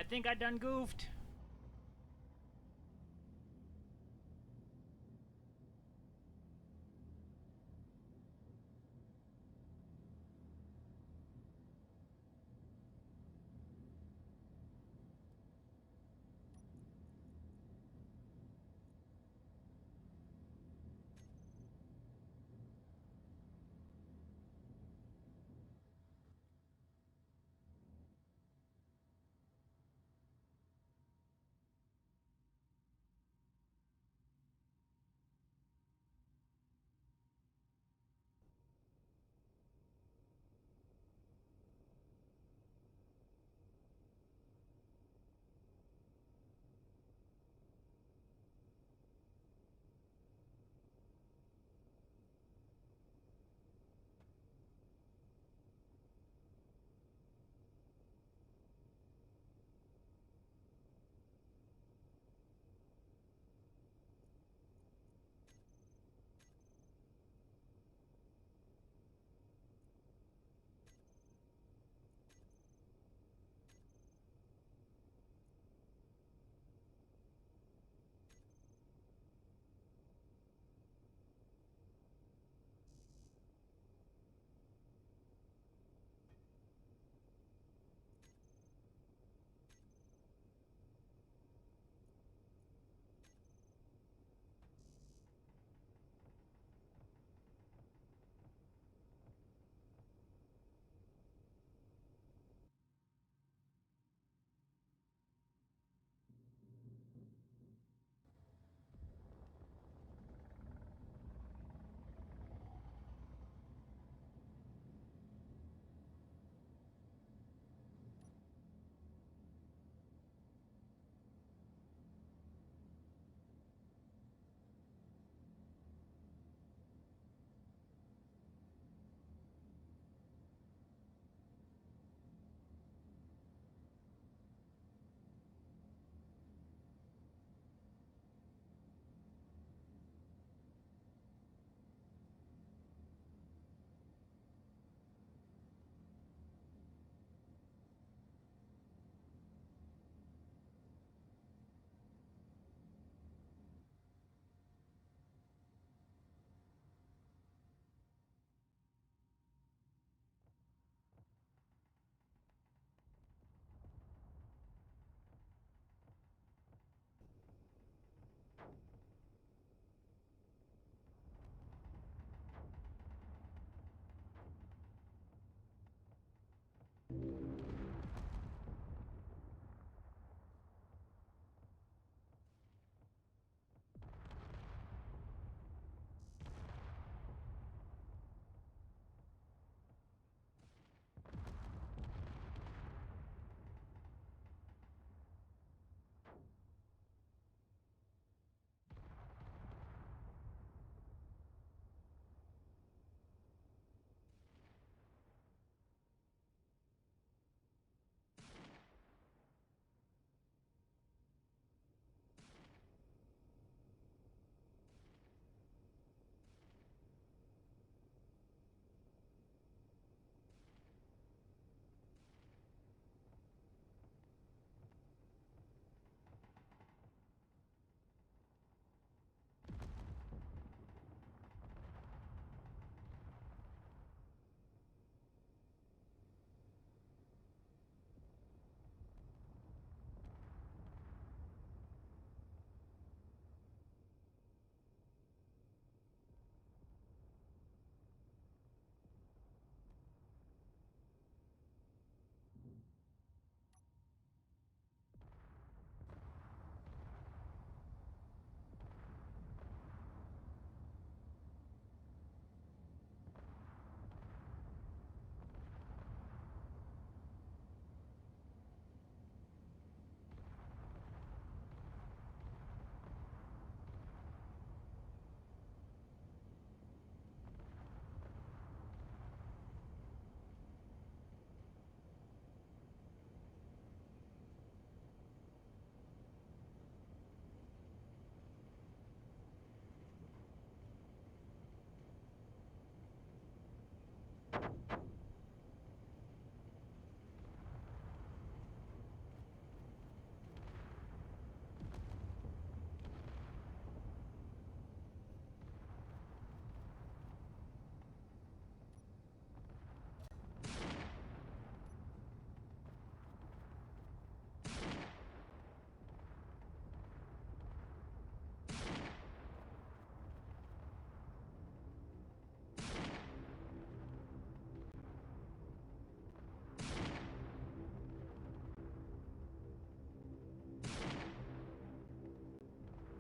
I think I done goofed.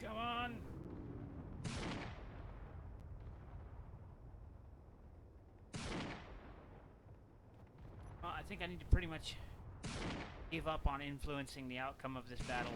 Come on! Well, I think I need to pretty much give up on influencing the outcome of this battle.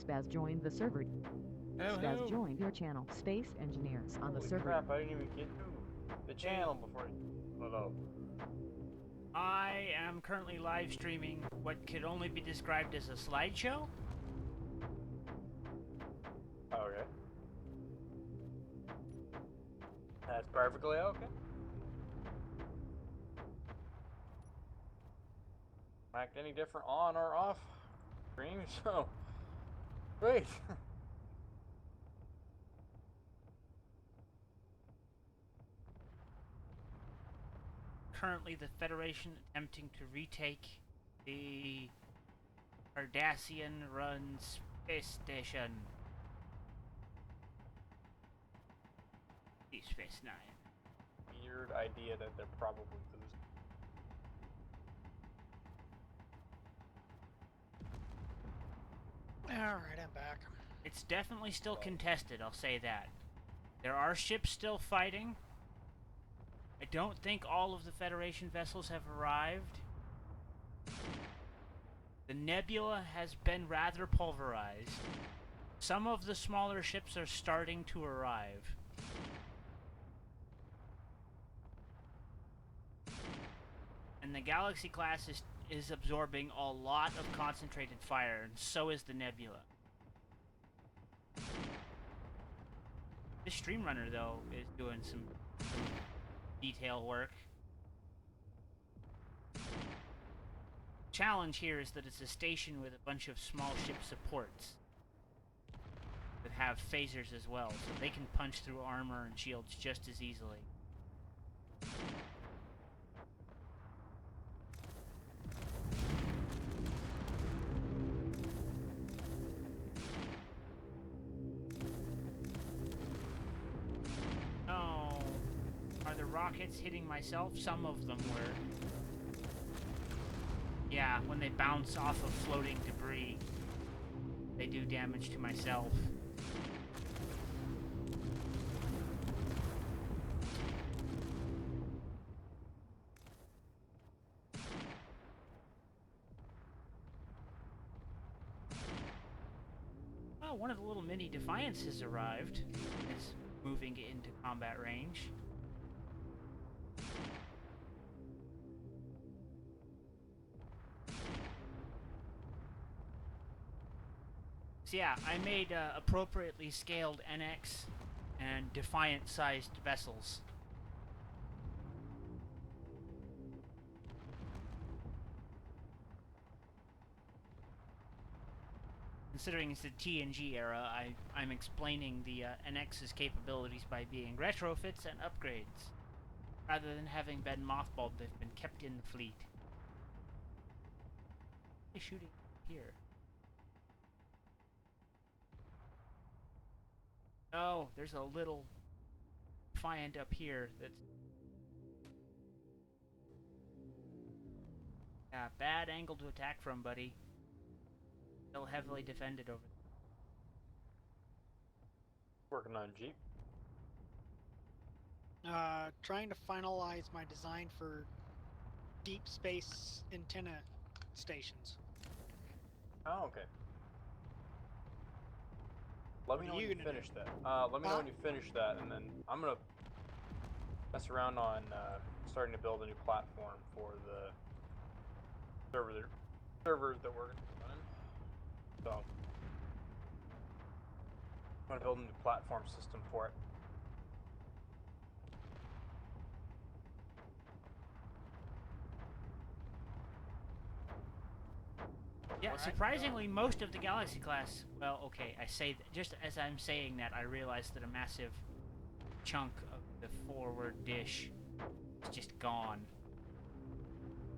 Spaz joined the server. Spaz joined your channel. Space Engineers on the Holy server. crap, I didn't even get to the channel before. Hello. I am currently live streaming what could only be described as a slideshow. Okay. That's perfectly okay. Act any different on or off screen, so great. Currently, the Federation attempting to retake the Cardassian-run space station. Deep Space Nine. Weird idea that they're probably losing. Alright, I'm back. It's definitely still contested, I'll say that. There are ships still fighting. I don't think all of the Federation vessels have arrived. The Nebula has been rather pulverized. Some of the smaller ships are starting to arrive. And the Galaxy class is absorbing a lot of concentrated fire, and so is the Nebula. This Stream Runner, though, is doing some detail work. Challenge here is that it's a station with a bunch of small ship supports that have phasers as well, so they can punch through armor and shields just as easily. Oh, are the rockets hitting myself? Some of them were. Yeah, when they bounce off of floating debris, they do damage to myself. Oh, one of the little mini Defiances arrived. Is moving into combat range. So yeah, I made appropriately scaled NX and Defiant-sized vessels. Considering it's the TNG era, I'm explaining the NX's capabilities by being retrofits and upgrades. Rather than having been mothballed, they've been kept in the fleet. They're shooting here. Oh, there's a little Defiant up here that's... Yeah, bad angle to attack from, buddy. Still heavily defended over there. Working on Jeep. Trying to finalize my design for deep space antenna stations. Oh, okay. Let me know when you finish that. Let me know when you finish that, and then I'm gonna mess around on starting to build a new platform for the servers that we're gonna be running. So I'm gonna build a new platform system for it. Yeah, surprisingly, most of the Galaxy class... Well, okay, I say just as I'm saying that, I realize that a massive chunk of the forward dish is just gone.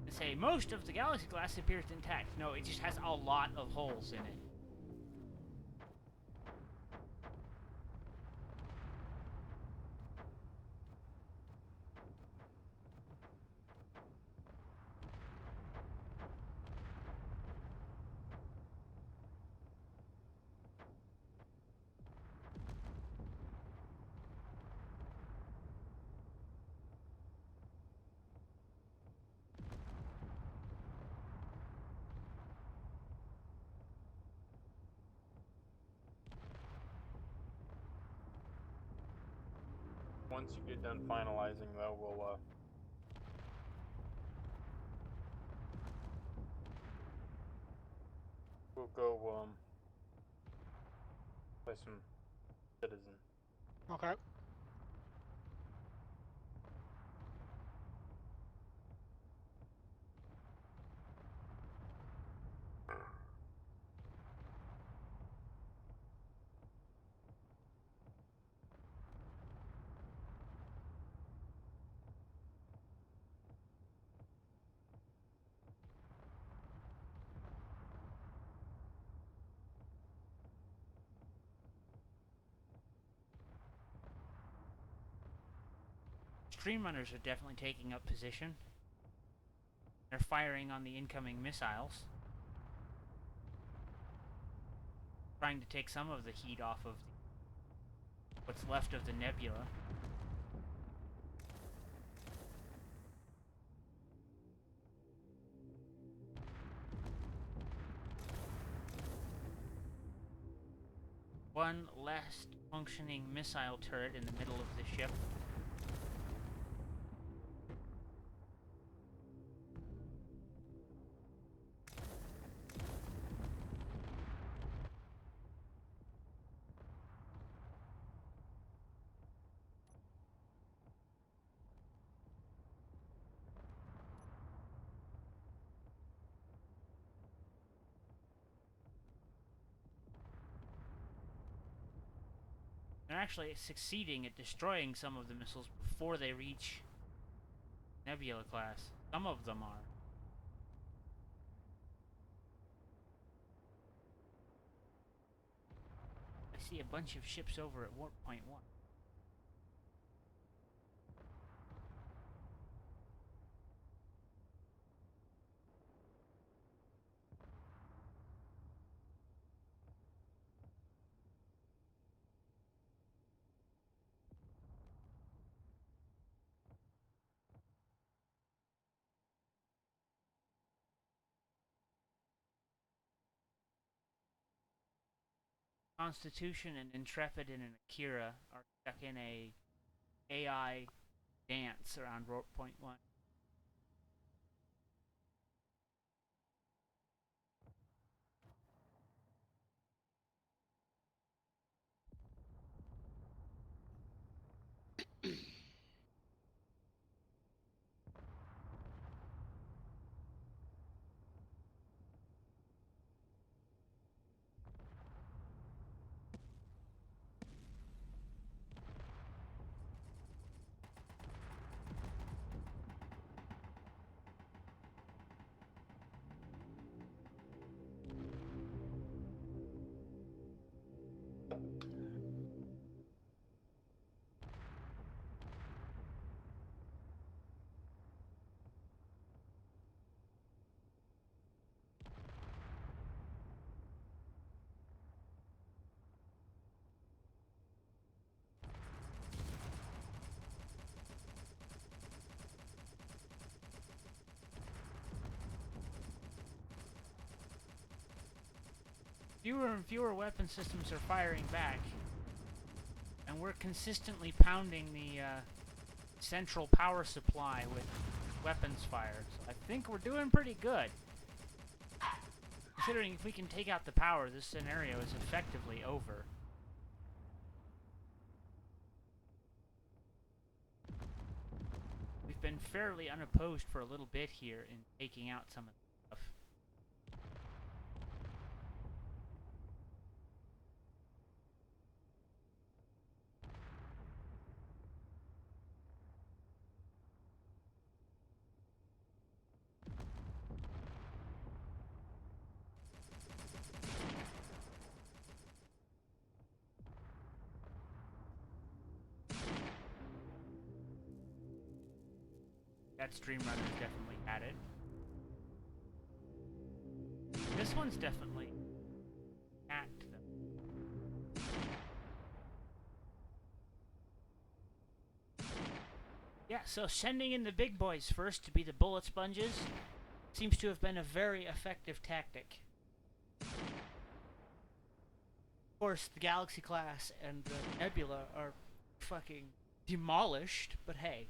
I say most of the Galaxy class appears intact. No, it just has a lot of holes in it. Once you get done finalizing, though, we'll go play some Citizen. Okay. stream runners are definitely taking up position. They're firing on the incoming missiles, trying to take some of the heat off of what's left of the Nebula. One last functioning missile turret in the middle of the ship. They're actually succeeding at destroying some of the missiles before they reach Nebula class. Some of them are. I see a bunch of ships over at Warp Point 1. Constitution and Intrepid and an Akira are stuck in a AI dance around Warp Point 1. Fewer and fewer weapon systems are firing back, and we're consistently pounding the central power supply with weapons fire. So I think we're doing pretty good. Considering if we can take out the power, this scenario is effectively over. We've been fairly unopposed for a little bit here in taking out some of the stuff. That stream runner's definitely had it. This one's definitely hacked them. Yeah, so sending in the big boys first to be the bullet sponges seems to have been a very effective tactic. Of course, the Galaxy class and the Nebula are fucking demolished, but hey.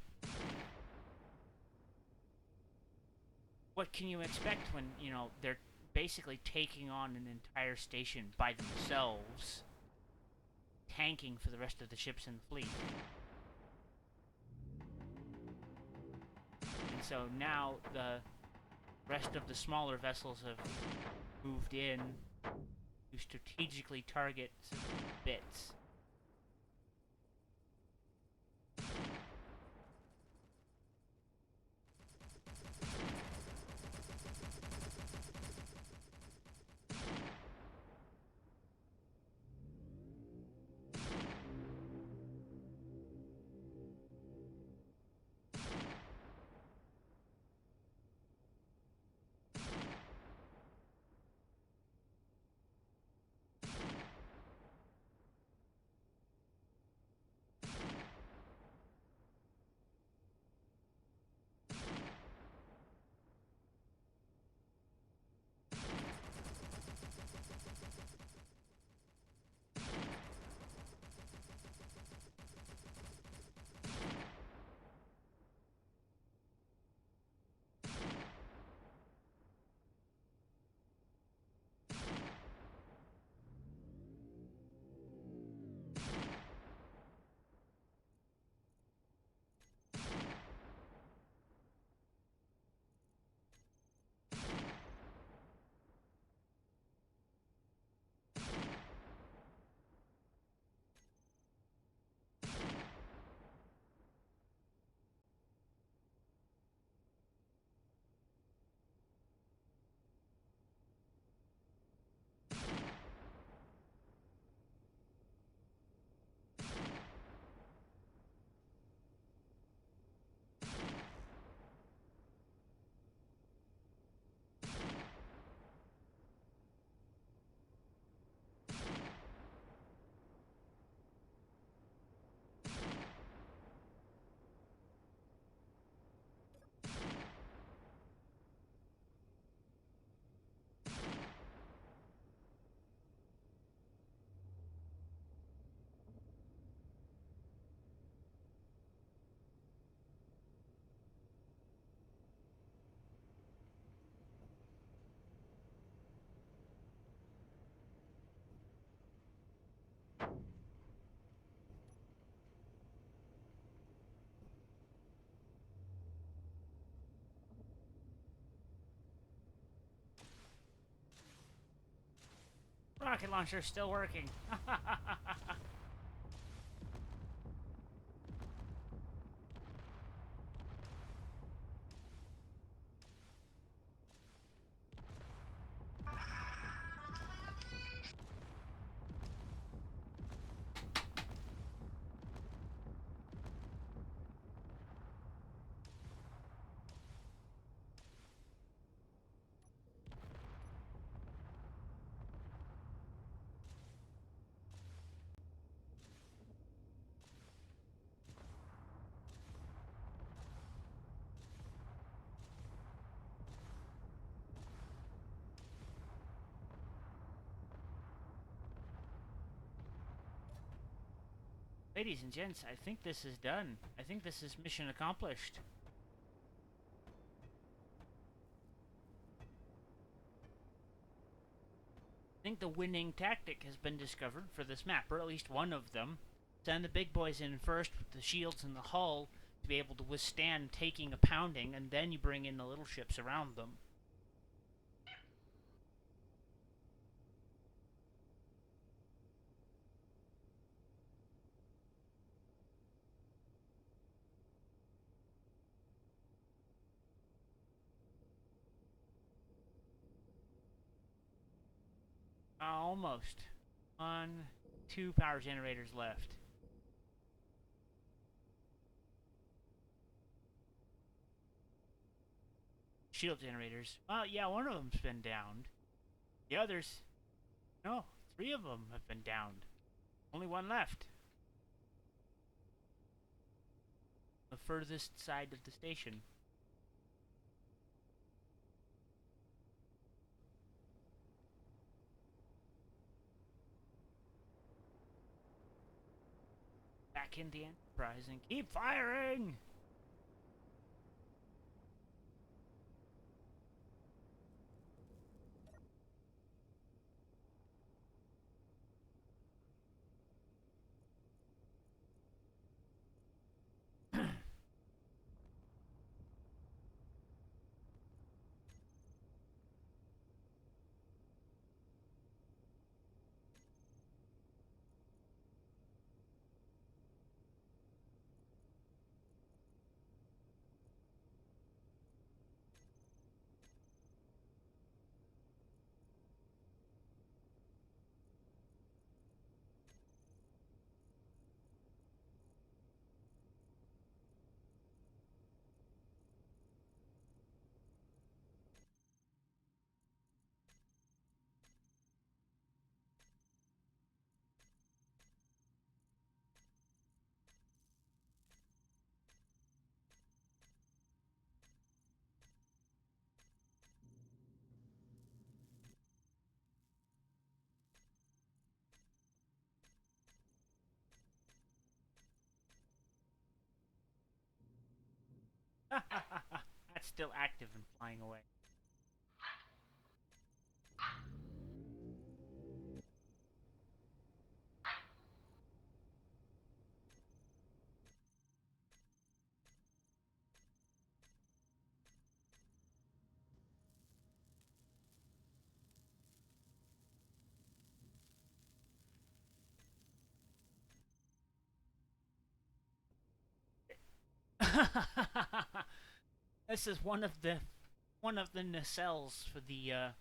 What can you expect when, you know, they're basically taking on an entire station by themselves, tanking for the rest of the ships in the fleet? And so now the rest of the smaller vessels have moved in to strategically target bits. rocket launcher's still working. Ladies and gents, I think this is done. I think this is mission accomplished. I think the winning tactic has been discovered for this map, or at least one of them. Send the big boys in first with the shields and the hull to be able to withstand taking a pounding, and then you bring in the little ships around them. Almost. 2 power generators left. Shield generators. Well, yeah, one of them's been downed. The others... No, 3 of them have been downed. Only 1 left. The furthest side of the station. Back in the Enterprise and keep firing! That's still active and flying away. This is one of the nacelles for the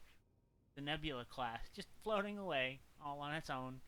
Nebula class, just floating away all on its own.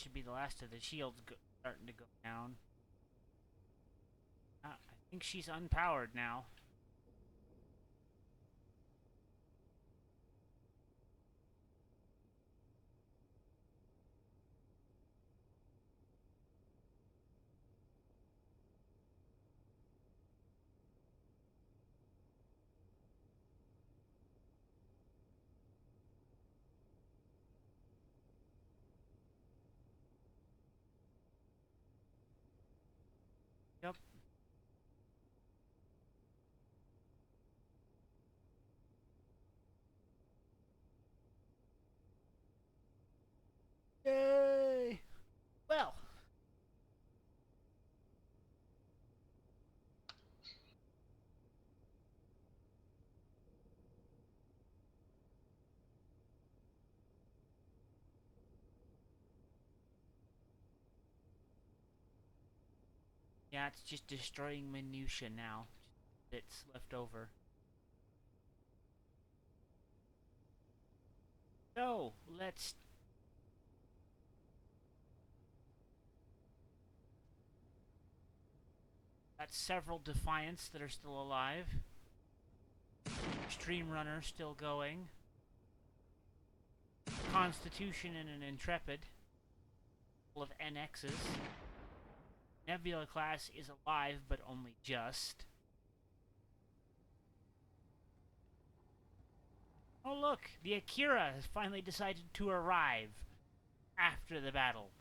should be the last of the shields starting to go down. I think she's unpowered now. Yep. Yay! Well. Yeah, it's just destroying minutia now. It's left over. So, let's... Got several Defiants that are still alive. Stream Runner still going. Constitution and an Intrepid. Full of NXs. Nebula class is alive, but only just. Oh look, the Akira has finally decided to arrive after the battle.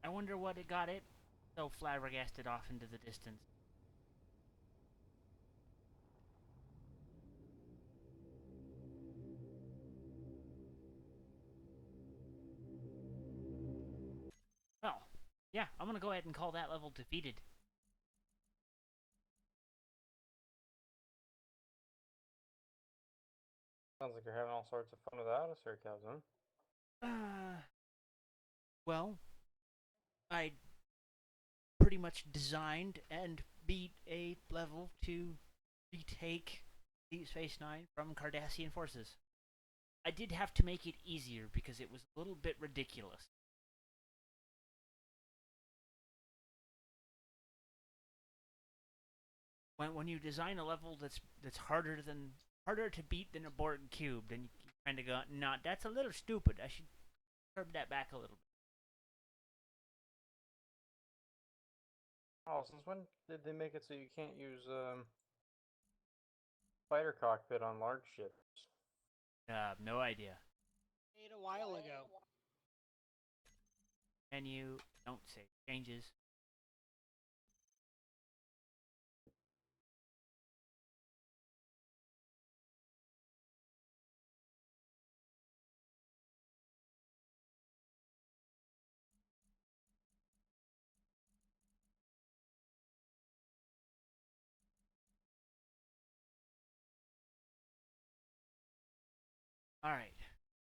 I wonder what it got it so flabbergasted off into the distance. Well, yeah, I'm gonna go ahead and call that level defeated. Sounds like you're having all sorts of fun without us here, Captain. Well, I pretty much designed and beat a level to retake Deep Space Nine from Cardassian forces. I did have to make it easier because it was a little bit ridiculous. When you design a level that's harder to beat than a Borg cube, then you kind of go, nah, that's a little stupid. I should curb that back a little bit. Oh, since when did they make it so you can't use fighter cockpit on large ships? No idea. Made a while ago. Menu, don't save changes. Alright.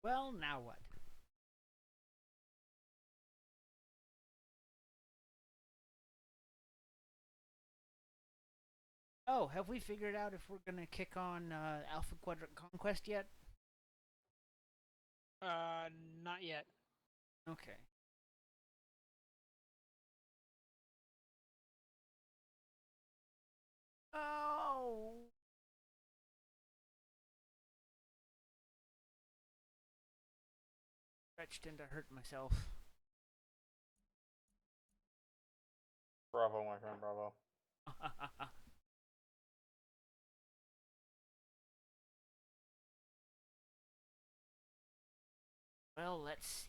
Well, now what? Oh, have we figured out if we're gonna kick on Alpha Quadrant Conquest yet? Not yet. Okay. Oh! Stretched into hurt myself. Bravo, my friend, bravo. Well, let's see.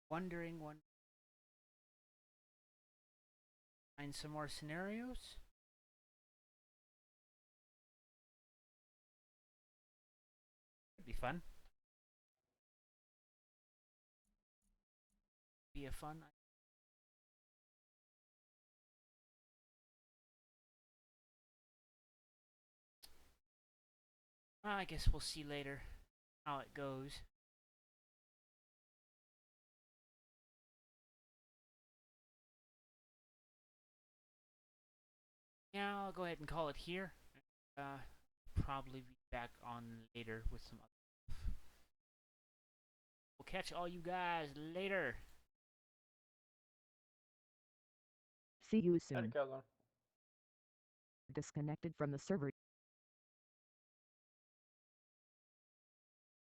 Wondering one. Find some more scenarios. Could be fun. Be a fun. I guess we'll see later how it goes. Yeah, I'll go ahead and call it here. Probably be back on later with some other stuff. We'll catch all you guys later. See you Howdy, soon. Kevlar. Disconnected from the server.